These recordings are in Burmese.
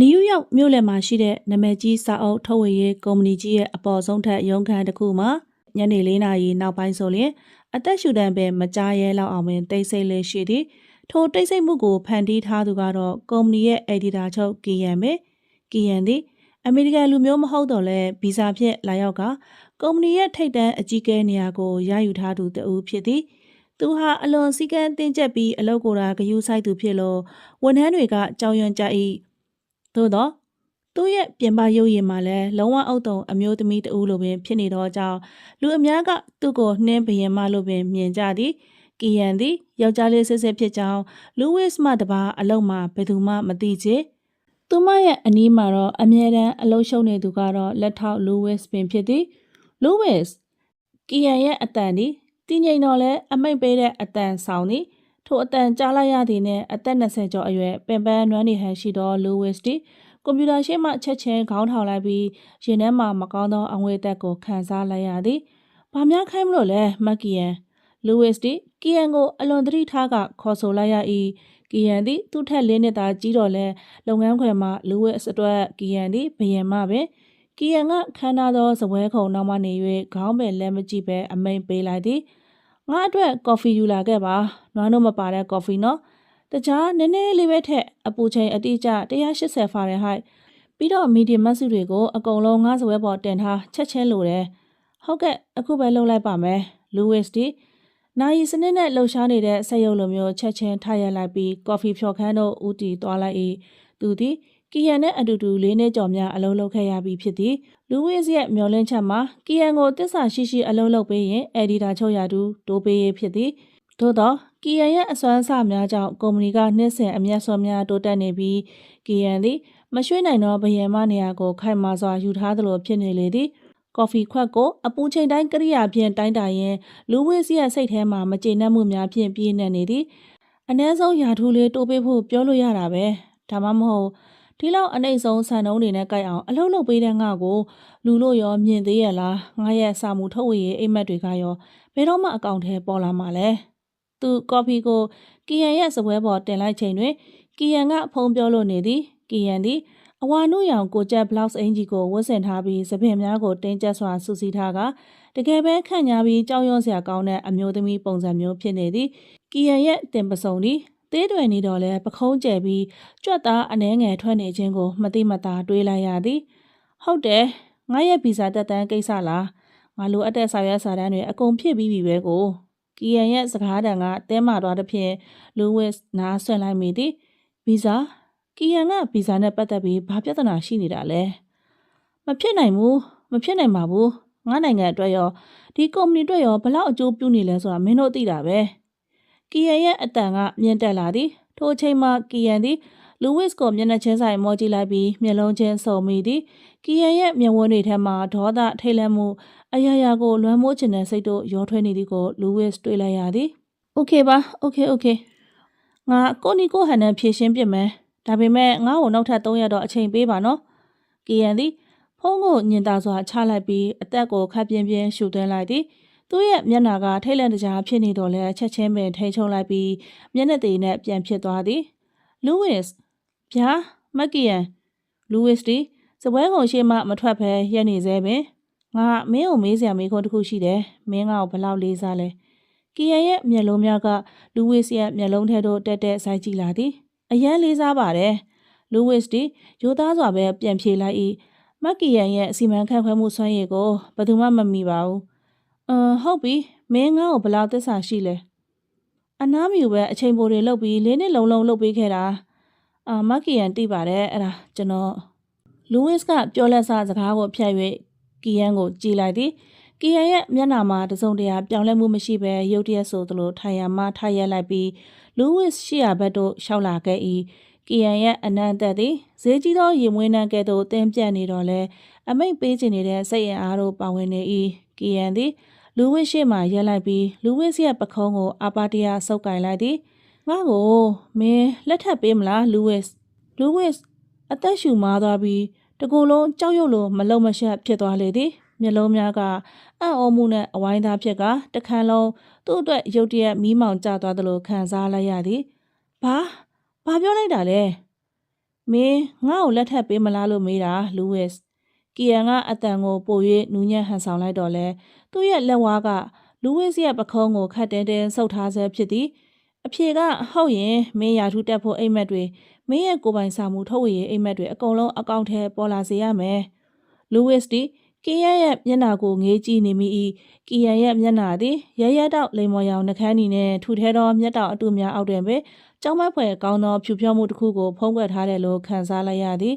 နယူးယောက်မြို့လယ်မှာရှိတဲ့နာမည်ကြီးစာအုပ်ထုတ်ဝေရေးကုမ္ပဏီကြီးရဲ့အပေါ်ဆုံးထပ်ရုံးခန်းတစ်ခုမှာညနေ4 နာရီနောက်ပိုင်းဆိုရင်အသက်ရှူတမ်းပင်မကြားရဲလောက်အောင်ပင်တိတ်ဆိတ်လေးရှိသည်ထိုတိတ်ဆိတ်မှုကိုဖန်တီးထားသူကတော့ကုမ္ပဏီရဲ့အယ်ဒီတာချုပ်ကီယန်ပဲကီယန်သည်အမေရိကန်လူမျိုးမဟုတ်တော့လဲဗီဇာဖြင့်လာရောက်ကကုမ္ပဏီရဲ့ထိပ်တန်းအကြီးအကဲနေရာကိုရယူထားသူတဦးဖြစ်သည်သူဟာအလွန်စည်းကမ်းတင်းကျပ်ပြီးအလုပ်ကိုယ်တာဂရုစိုက်သူဖြစ်လို့ဝန်ထမ်းတွေကကြောက်ရွံ့ကြ၏သို့တော့သူ့ရဲ့ပြင်ပရုပ်ရည်မှာလည်းလုံးဝအုပ်တုံအမျိုးသမီးတဦးလိုပင်ဖြစ်နေတော့ကြောင့်လူအများကသူ့ကိုနှင်းဘရင်မလိုပင်မြင်ကြသည်ကီယန်သည်ယောက်ျားလေးစစ်စစ်ဖြစ်ကြောင်းလူဝစ်မှတပါအလုံးမှာဘယ်သူမှမသိချေသူမရဲ့အနီးမှာတော့အမြဲတမ်းအလုံးရှုံနေသူကတော့လက်ထောက်လူဝစ်ပင်ဖြစ်သည်လူဝစ်ကီယန်ရဲ့အတန်သည်တည်ငြိမ်တော့လဲအမိတ်ပေးတဲ့အတန်ဆောင်သည်ထိုအတန်ကြားလိုက်ရသည်နဲ့အသက်20ကျော်အရွယ်ပင်ပန်းနွမ်းနေဟန်ရှိသောလူဝစ်သည်ကွန်ပျူတာရှေ့မှချက်ချင်းခေါင်းထောင်လိုက်ပြီးရင်ထဲမှာမကောင်းသောအငွေသက်ကိုခံစားလိုက်ရသည်။ဘာများခိုင်းမလို့လဲမက်ကီယန်လူဝစ်သည်ကီယန်ကိုအလွန်သတိထားကခေါ်ဆိုလိုက်ရ၏ကီယန်သည်သူ့ထက်လေးနှစ်သာကြီးတော်လဲလုပ်ငန်းခွင်မှာလူဝစ်အတွက်ကီယန်သည်ဘယင်မပင်ကီယန်ကခမ်းနားသောစပွဲခုံနောက်မှနေ၍ခေါင်းပင်လက်မကြည့်ပဲအမိန်ပေးလိုက်သည်ငါအတွက်ကော်ဖီယူလာခဲ့ပါနွားတို့မပါတဲ့ကော်ဖီနော်တခြားနည်းနည်းလေးပဲထက်အပူချိန်အတိအကျ180ဖာရင်ဟိုက်ပြီးတော့မီဒီယမ်မတ်စုတွေကိုအကုန်လုံးငါးစပွဲပေါ်တင်ထားချက်ချင်းလိုတယ်ဟုတ်ကဲ့အခုပဲလှုပ်လိုက်ပါမယ်လူဝစ်ဒီနိုင်စနစ်နဲ့လှုပ်ရှားနေတဲ့ဆက်ရုပ်လိုမျိုးချက်ချင်းထားရလိုက်ပြီးကော်ဖီဖြော်ခန်းတို့ဦးတီသွားလိုက်၏သူသည်ကီယန်နဲ့အတူတူ၄နှစ်ကျော်များအလုပ်လုပ်ခဲ့ရပြီဖြစ်သည်လူဝစ်ရဲ့မျောလင်းချက်မှာကီယန်ကိုတစ္ဆာရှိရှိအလုပ်လုပ်ပေးရင်အယ်ဒီတာချုပ်ရသူတိုးပေးရေးဖြစ်သည်သို့တော့ကီယန်ရဲ့အစွမ်းအစများကြောင့်ကုမ္ပဏီကနှစ်စဉ်အမျက်စွန်းများတိုးတက်နေပြီးကီယန်သည်မရွှေ့နိုင်သောဘယင်မနေရာကိုခိုင်မာစွာယူထားသလိုဖြစ်နေလေသည်ကော်ဖီခွက်ကိုအပူချိန်တိုင်းကိရိယာဖြင့်တိုင်းတာရင်လူဝစ်ရဲ့စိတ်ထဲမှာမကျေနပ်မှုများဖြင့်ပြည့်နေနေသည်အ ਨੇ ဆုံးယာထူးလေးတိုးပေးဖို့ပြောလို့ရတာပဲဒါမှမဟုတ်ဒီလောက်အနှိမ့်ဆုံးဆန်နှုံးတွေနဲ့ကြိုက်အောင်အလုပ်လုပ်ပေးတဲ့ငါကိုလူလို့ရောမြင်သေးရလားငါရဲ့စာမှုထုတ်ဝေရေးအိမ်မက်တွေကရောဘယ်တော့မှအကောင့်ထဲပေါ်လာမှာလဲသူကော်ဖီကိုကီယန်ရဲ့စပွဲပေါ်တင်လိုက်ချိန်တွင်ကီယန်ကဖုံးပြောလို့နေသည်ကီယန်သည်အဝါနုရောင်ကိုကျက်ဘလောက်စ်အင်ဂျီကိုဝတ်ဆင်ထားပြီးသပင်များကိုတင်းကျပ်စွာဆူဆီထားကတကယ်ပဲခန့်ညားပြီးကြောက်ရွံ့စရာကောင်းတဲ့အမျိုးသမီးပုံစံမျိုးဖြစ်နေသည်ကီယန်ရဲ့တင်ပစုံသည်သေးတွယ်နေတော့လဲပခုံးကျဲပြီးကြွက်သားအနှဲငယ်ထွက်နေခြင်းကိုမတိမတာတွေးလိုက်ရသည်ဟုတ်တယ်ငါရဲ့ဗီဇာတက်တန်းကိစ္စလားငါလိုအပ်တဲ့စာရွက်စာတမ်းတွေအကုန်ဖြည့်ပြီးပြီပဲကိုကီယန်ရဲ့စကားတန်ကတဲမာသွားတဲ့ဖြင့်လူဝစ်နားဆွင့်လိုက်မိသည်ဗီဇာကီယန်ကဗီဇာနဲ့ပတ်သက်ပြီးဘာပြဿနာရှိနေတာလဲမဖြစ်နိုင်ဘူးမဖြစ်နိုင်ပါဘူးငါနိုင်ငံအတွက်ရောဒီကုမ္ပဏီအတွက်ရောဘလောက်အကျိုးပြုနေလဲဆိုတာမင်းတို့သိတာပဲကီယန်ရဲ့အတန်ကမြင့်တက်လာသည်ထိုအချိန်မှာကီယန်သည်လူဝစ်ကိုမျက်နှာချင်းဆိုင်မောကြည့်လိုက်ပြီးမျက်လုံးချင်းစုံမိသည်ကီယန်ရဲ့မျက်ဝန်းတွေထဲမှာဒေါသထိတ်လန့်မှုအရာရာကိုလွှမ်းမိုးချင်တဲ့စိတ်တို့ရောထွေးနေသည်ကိုလူဝစ်တွေ့လိုက်ရသည်โอเคပါโอเคငါကိုနီကိုဟန်နဲ့ဖြည့်ရှင်းပြမယ်ဒါပေမဲ့ငါ့ကိုနောက်ထပ်3ရက်တော့အချိန်ပေးပါနော်ကီယန်သည်ဖုန်းကိုညင်သာစွာချလိုက်ပြီးအသက်ကိုခပ်ပြင်းပြင်းရှူသွင်းလိုက်သည်သူ့ရဲ့မျက်နှာကထိတ်လန့်တကြားဖြစ်နေတော့လဲချက်ချင်းပင်ထိချုံလိုက်ပြီးမျက်နှာသေးနဲ့ပြန်ဖြစ်သွားသည်လူဝစ်ဗျာမက်ကီယန်လူဝစ်ဒီစပွဲကုန်ရှိမှမထွက်ဘဲရက်နေသေးပင်ငါမင်းကိုမေးစရာမေးခွန်းတစ်ခုရှိတယ်မင်းငါ့ကိုဘလောက်လေးစားလဲကီယန်ရဲ့မျက်လုံးများကလူဝစ်ရဲ့မျက်လုံးထဲသို့တက်တက်ဆိုင်ကြည့်လာသည်အရန်လေးစားပါတယ်လူဝစ်ဒီရိုးသားစွာပဲပြန်ဖြေလိုက်၏မက်ကီယန်ရဲ့စီမံခန့်ခွဲမှုစွမ်းရည်ကိုဘယ်သူမှမမီပါဘူးဟုတ်ပြီမင်းငါ့ကိုဘလောက်သစ္စာရှိလဲအနားမြူပဲအချိန်ပိုတွေလုပ်ပြီး၄နှစ်လုံးလုံးလုပ်ပေးခဲ့တာမက်ကီယန်တိပါတယ်အဲ့ဒါကျွန်တော်လူဝစ်ကပြောလက်စကားကိုဖြတ်၍ကီယန်ကိုကြည်လိုက်သည်ကီယန်ရဲ့မျက်နှာမှာတစုံတရာပြောင်းလဲမှုမရှိဘဲရုတ်တရက်ဆိုသလိုထိုင်ရမှထိုင်ရက်လိုက်ပြီးလူဝစ်ရှိရာဘက်သို့ရှောက်လာခဲ့၏ကီယန်ရဲ့အနံ့အသက်သည်ဈေးကြီးသောရေမွေးနှံကဲ့သို့တင်းပြတ်နေတော့လဲအမိတ်ပေးချင်နေတဲ့စိတ်အင်အားတို့ပါဝင်နေ၏ကီယန်သည်လူဝစ်ရှိမှရက်လိုက်ပြီးလူဝစ်ရဲ့ပခုံးကိုအာပါတရာဆုပ်ကင်လိုက်သည်ငါ့ကိုမင်းလက်ထပ်ပေးမလားလူဝစ်အသက်ရှူမားသွားပြီးတကူလုံးကြောက်ရွံ့လို့မလုံမရှက်ဖြစ်သွားလေသည်မျက်လုံးများကအံ့ဩမှုနဲ့အဝိုင်းသားဖြစ်ကတခါလုံးသူ့အတွက်ရုတ်တရက်မီးမောင်ကျသွားသလိုခံစားလိုက်ရသည်ဘာပြောလိုက်တာလဲ မင်းငါ့ကိုလက်ထပ်ပေးမလားလို့မေးတာလူဝစ်ကီယန်ကအတန်ကိုပို၍နူးညံ့ဟန်ဆောင်လိုက်တော့လဲသူ့ရဲ့လက်ဝါးကလူဝစ်ရဲ့ပခုံးကိုခတ်တဲဆုပ်ထားဆဲဖြစ်သည်အဖြေကဟုတ်ရင်မင်းရာထူးတက်ဖို့အိမ်မက်တွေမင်းရဲ့ကိုယ်ပိုင်စာမှုထုတ်ဝေရေးအိမ်မက်တွေအကုန်လုံးအကောင့်ထဲပေါ်လာစေရမယ်လူဝစ်ဒီကီယန်ရဲ့မျက်နှာကိုငေးကြည့်နေမိ၏ကီယန်ရဲ့မျက်နှာသည်ရဲရဲတောက်လိမ်မော်ရောင်နှကန်းနီနဲ့ထူထဲသောမျက်တောင်အတူများအောက်တွင်ပဲကျောင်းမဖွယ်ကောင်းသောဖြူဖြောမှုတစ်ခုကိုဖုံးကွယ်ထားတယ်လို့ခံစားလိုက်ရသည်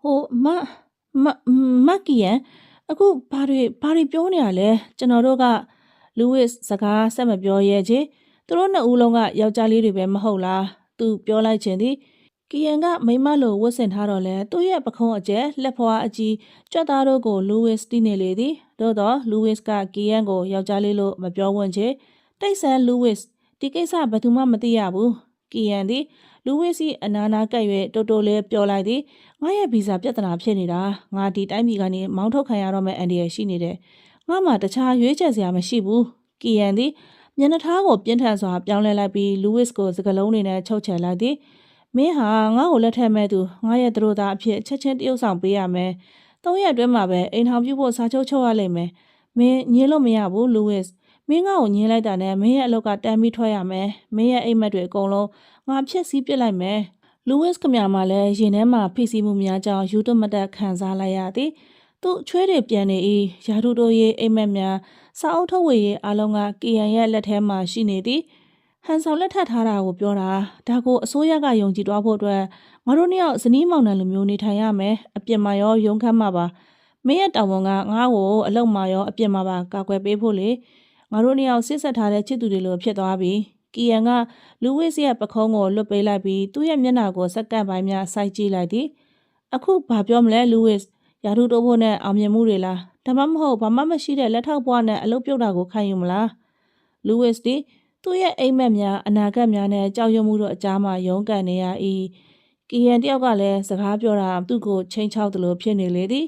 ဟိုမကီယန်အခုဘာတွေပြောနေရလဲကျွန်တော်တို့ကလူဝစ်စကားဆက်မပြောရဲချေသူတို့နှစ်ဦးလုံးကယောက်ျားလေးတွေပဲမဟုတ်လားသူပြောလိုက်ခြင်းသည်ကီယန်ကမိမလိုဝတ်ဆင်ထားတော့လဲသူ့ရဲ့ပခုံးအကျက်လက်ဖွားအကြီးကြွက်သားတို့ကိုလူဝစ်တီးနေလေသည်သို့တော့လူဝစ်ကကီယန်ကိုယောက်ျားလေးလို့မပြောဝံ့ချေတိတ်ဆန်လူဝစ်ဒီကိစ္စဘယ်သူမှမသိရဘူးကီယန်သည်လူဝစ်စီအနာနာကပ်၍တိုတိုလေးပြောလိုက်သည်ငါရဲ့ဗီဇာပြဿနာဖြစ်နေတာငါဒီတိုင်းပြည်ကနေမောင်းထုတ်ခံရတော့မယ့်အန်ဒီရရှိနေတယ်ငါမှတခြားရွေးချယ်စရာမရှိဘူးကီယန်သည်မျက်နှာထားကိုပြင်းထန်စွာပြောင်းလဲလိုက်ပြီးလူဝစ်ကိုစကလုံးတွေနဲ့ချုပ်ချယ်လိုက်သည်မင်းဟာငါ့ကိုလက်ထပ်မဲ့သူငါရဲ့သူတို့သားအဖြစ်ချက်ချင်းတရုပ်ဆောင်ပေးရမယ်၃ရက်အတွင်းမှာပဲအိမ်ထောင်ပြုဖို့စာချုပ်ချုပ်ရလိမ့်မယ်မင်းညင်းလို့မရဘူးလူဝစ်မင်းငါ့ကိုညင်းလိုက်တာနဲ့မင်းရဲ့အလုပ်ကတမ်းပြီးထွက်ရမယ်မင်းရဲ့အိမ်မက်တွေအကုန်လုံးငါဖြက်စီးပစ်လိုက်မယ်လူဝစ်ကမြာမှလည်းရင်ထဲမှာဖိစီးမှုများကြောင့်ယူသွမတက်ခံစားလိုက်ရသည်သူ့ချွေးတွေပြန်နေ၏ယာထုတို့ရဲ့အိမ်မက်များစာအုပ်ထုတ်ဝေရေးအလုံးကကီယန်ရဲ့လက်ထဲမှာရှိနေသည်ဟန်ဆောင်လက်ထပ်ထားတာကိုပြောတာဒါကိုအစိုးရကယုံကြည်သွားဖို့အတွက်ငါတို့နှစ်ယောက်ဇနီးမောင်နှံလိုမျိုးနေထိုင်ရမယ်အပြစ်မှာရောရုံးခမ်းမှာပါမင်းရဲ့တာဝန်ကငါ့ကိုအလုံမှာရောအပြစ်မှာပါကာကွယ်ပေးဖို့လေငါတို့နှစ်ယောက်ဆစ်ဆက်ထားတဲ့ချစ်သူတွေလိုဖြစ်သွားပြီကီယန်ကလူဝစ်ရဲ့ပခုံးကိုလွတ်ပေးလိုက်ပြီးသူ့ရဲ့မျက်နှာကိုစက္ကန့်ပိုင်းများစိုက်ကြည့်လိုက်သည်အခုဘာပြောမလဲလူဝစ်ယာထုတိုးဖို့နဲ့အောင်မြင်မှုတွေလားဒါမှမဟုတ်ဘာမှမရှိတဲ့လက်ထောက်ဘွားနဲ့အလုပ်ပြုတ်တာကိုခံယူမလားလူဝစ်ဒီသူ့ရဲ့အိမ်မက်များအနာဂတ်များနဲ့ကြောက်ရွံ့မှုတို့အကြားမှာရုန်းကန်နေရ၏ကီယန်တယောက်ကလည်းစကားပြောတာသူ့ကိုချိန်ချောက်သလိုဖြစ်နေလေသည်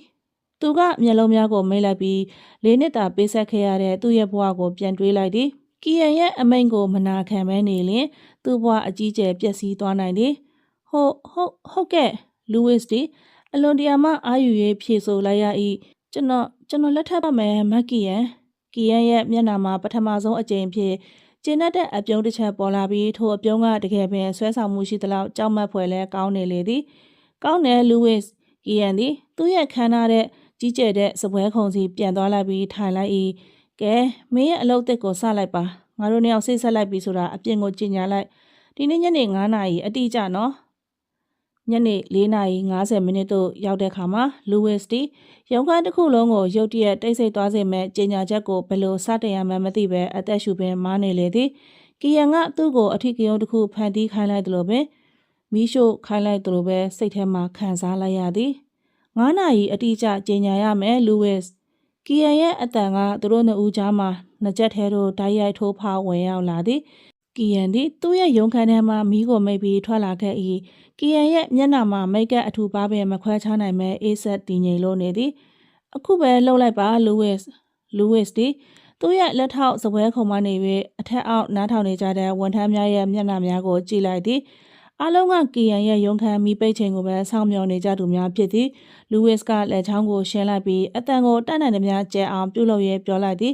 သူကမျက်လုံးများကိုမိတ်လိုက်ပြီး၄နှစ်တာပေးဆက်ခဲ့ရတဲ့သူ့ရဲ့ဘဝကိုပြန်တွေးလိုက်သည်ကီယန်ရဲ့အမိန့်ကိုမနာခံမဲနေလျင်သူ့ဘဝအကြီးကျယ်ပျက်စီးသွားနိုင်သည်ဟုတ်ကဲ့လူဝစ်ဒီအလွန်တရာမှအာယူ၍ဖြေဆိုလိုက်ရ၏ကျွန်တော်လက်ထပ်ပါမယ်မကီယန်ရဲ့မျက်နှာမှာပထမဆုံးအကြိမ်ဖြစ်ကျင်းတဲ့အပြုံးတစ်ချက်ပေါ်လာပြီးထိုအပြုံးကတကယ်ပင်ဆွဲဆောင်မှုရှိသလောက်ကြောက်မက်ဖွယ်လဲကောင်းနေလေသည်ကောင်းတယ်လူဝစ်ကီယန်သည်သူ့ရဲ့ခန္ဓာတဲ့ကြီးကျယ်တဲ့စပွဲခုံစီပြန်သွားလိုက်ပြီးထိုင်လိုက်၏ကဲမင်းရဲ့အလုပ်သစ်ကိုစလိုက်ပါငါတို့နှစ်ယောက်ဆိတ်ဆက်လိုက်ပြီဆိုတာအပြင်ကိုကြီးညာလိုက်ဒီနေ့ညနေ9 နာရီအတိအကျနော်ညနေ4:50သို့ရောက်တဲ့အခါမှာလူဝစ်တီရုံးခန်းတစ်ခုလုံးကိုရုတ်တရက်တိတ်ဆိတ်သွားစေမဲ့ကြေညာချက်ကိုဘယ်လိုစတင်ရမှန်းမသိပဲအသက်ရှူပင်မားနေလေသည်ကီယန်ကသူ့ကိုအထီးကယုံတစ်ခုဖန်တီးခိုင်းလိုက်သလိုပဲမီးရှို့ခိုင်းလိုက်သလိုပဲစိတ်ထဲမှာခံစားလိုက်ရသည်9 နာရီအတိအကျကြေညာရမယ်လူဝစ်ကီယန်ရဲ့အတန်ကသူတို့နှစ်ဦးကြားမှာနှစ်ချက်ထဲတို့ဓာတ်ရိုက်ထိုးဖောက်ဝင်ရောက်လာသည်ကီယန်သည်သူ့ရဲ့ရုံးခန်းထဲမှာမီးကိုမိတ်ပြီးထွက်လာခဲ့၏ကီယန်ရဲ့မျက်နှာမှာမိတ်ကအထူပါပင်မခွဲခြားနိုင်မဲ့အေးဆက်တည်ငြိမ်လို့နေသည်အခုပဲလှုပ်လိုက်ပါလူဝစ်သည်သူ့ရဲ့လက်ထောက်စပွဲခုံမနေ၍အထက်အောက်နားထောင်နေကြတဲ့ဝန်ထမ်းများရဲ့မျက်နှာများကိုကြည့်လိုက်သည်အားလုံးကကီယန်ရဲ့ရုံးခန်းမီးပိတ်ချိန်ကိုပဲစောင့်မျှော်နေကြသူများဖြစ်သည်လူဝစ်ကလက်ချောင်းကိုရှင်းလိုက်ပြီးအတန်ကိုတတ်နိုင်သမျှကျဲအောင်ပြုတ်လို့ရဲပြောလိုက်သည်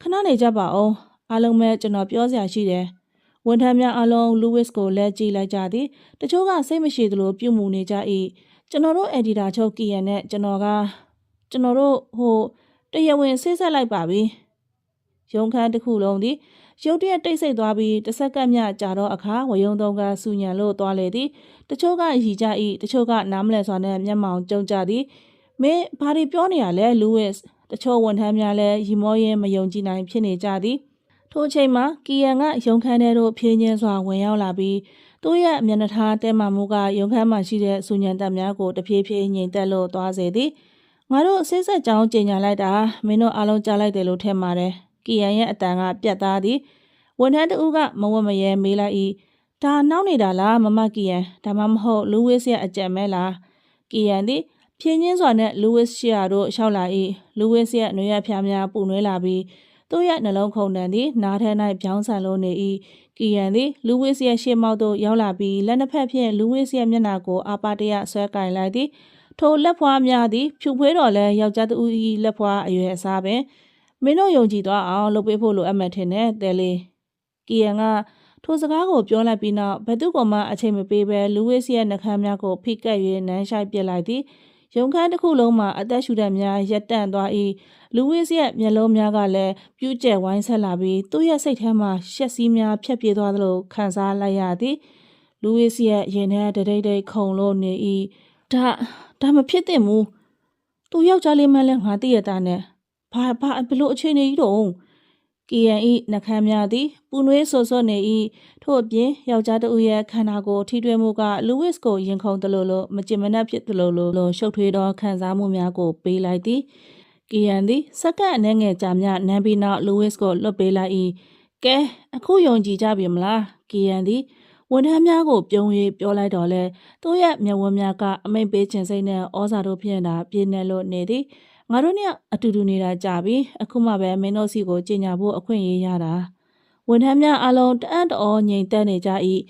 ခဏနေကြပါဦးအားလုံးပဲကျွန်တော်ပြောစရာရှိတယ်ဝန်ထမ်းများအလုံးလူဝစ်ကိုလက်ကြည့်လိုက်ကြသည်တချို့ကစိတ်မရှိသလိုပြုမှုနေကြ၏ကျွန်တော်တို့အက်ဒီတာချုပ်ကီယန်နဲ့ကျွန်တော်တို့တရားဝင်ဆေးဆက်လိုက်ပါပြီရုံးခန်းတစ်ခုလုံးသည်ရုတ်တရက်တိတ်ဆိတ်သွားပြီးတစ်စက္ကန့်မျှကြာတော့အခါဝယုံသုံးကစူညံလို့သွားလေသည်တချို့ကရီကြ၏တချို့ကနားမလည်စွာနဲ့မျက်မှောင်ကျုံကြသည်မင်းဘာတွေပြောနေရလဲလူဝစ်တချို့ဝန်ထမ်းများလည်းရီမောရင်မယုံကြည်နိုင်ဖြစ်နေကြသည်ထိုအချိန်မှာကီယန်ကရုံးခန်းထဲသို့ဖြင်းချင်းစွာဝင်ရောက်လာပြီးသူ့ရဲ့မျက်နှာထားတဲမှမှုကရုံးခန်းမှာရှိတဲ့စူညံတပ်များကိုတဖြည်းဖြည်းငြိမ်သက်လို့သွားစေသည်ငါတို့ဆေးဆက်ကြောင်းကြေညာလိုက်တာမင်းတို့အားလုံးကြားလိုက်တယ်လို့ထင်ပါတယ်ကီယန်ရဲ့အတန်ကပြတ်သားသည်ဝန်ထမ်းတဦးကမဝတ်မရဲမေးလိုက်၏ဒါနောက်နေတာလားမမကီယန်ဒါမှမဟုတ်လူဝစ်ရဲ့အကြံမဲလားကီယန်သည်ဖြင်းချင်းစွာနဲ့လူဝစ်ရှီယာတို့ရှောက်လာ၏လူဝစ်ရဲ့နွေရဖျားများပူနွေးလာပြီးသူ့ရဲ့နှလုံးခုန်တန်သည်နားထဲ၌ပြောင်းဆန်လို့နေ၏ ကီယန်သည်လူဝစ်ရဲ့ရှေ့မောက်သို့ရောက်လာပြီးလက်နှစ်ဖက်ဖြင့်လူဝစ်ရဲ့မျက်နှာကိုအာပါတရဆွဲကင်လိုက်သည်ထိုလက်ဖွားများသည်ဖြူဖွေးတော်လဲယောက်ျားသူ၏လက်ဖွားအရွယ်အစားပင်မင်းတို့ယုံကြည်သွားအောင်လုပ်ပေးဖို့လိုအပ်မှထင်တယ်တဲလေးကီယန်ကထိုစကားကိုပြောလိုက်ပြီးနောက်ဘသူကမှအချိန်မပေးဘဲလူဝစ်ရဲ့နှကမ်းများကိုဖိကပ်၍နမ်းရှိုက်ပစ်လိုက်သည်ရုံခန်းတစ်ခုလုံးမှာအသက်ရှူတဲ့များရက်တန့်သွား၏လူဝစ်ရဲ့မျက်လုံးများကလည်းပြူးကျဲဝိုင်းဆက်လာပြီးသူ့ရဲ့စိတ်ထဲမှာရှက်စီးများဖြတ်ပြေးသွားသလိုခံစားလိုက်ရသည်လူဝစ်ရဲ့ရင်ထဲတဒိတ်ဒိတ်ခုန်လို့နေ၏ဒါမဖြစ်သင့်ဘူးသူယောက်ျားလေးမှန်းလဲငါသိရတာနဲ့ဘာဘလို့အခြေအနေကြီးတော့ကီယန်၏နှကမ်းများသည်ပူနွေးဆော့ဆော့နေ၏ထို့အပြင်ယောက်ျားတဦးရဲ့ခန္ဓာကိုယ်ထိတွေ့မှုကလူဝစ်ကိုရင်ခုန်သလိုလိုမကြင်မနှက်ဖြစ်သလိုလိုရှုပ်ထွေးသောခံစားမှုများကိုပေးလိုက်သည်ကီယန်သည်စက္ကန့်အနည်းငယ်ကြာမြနမ်းပြီးနောက်လူဝစ်ကိုလွတ်ပေးလိုက်၏ကဲအခုယုံကြည်ကြပြီမလားကီယန်သည်ဝန်ထမ်းများကိုပြုံး၍ပြောလိုက်တော့လဲသူ့ရဲ့မျက်ဝန်းများကအမိတ်ပေးခြင်းစိတ်နဲ့ဩဇာတို့ဖြင့်သာပြည့်နေလို့နေသည်ငါတို့နဲ့အတူတူနေတာကြာပြီအခုမှပဲမင်းတို့စီကိုကြင်ညာဖို့အခွင့်အရေးရတာဝန်ထမ်းများအလုံးတအံ့တော်ငြိမ်သက်နေကြ၏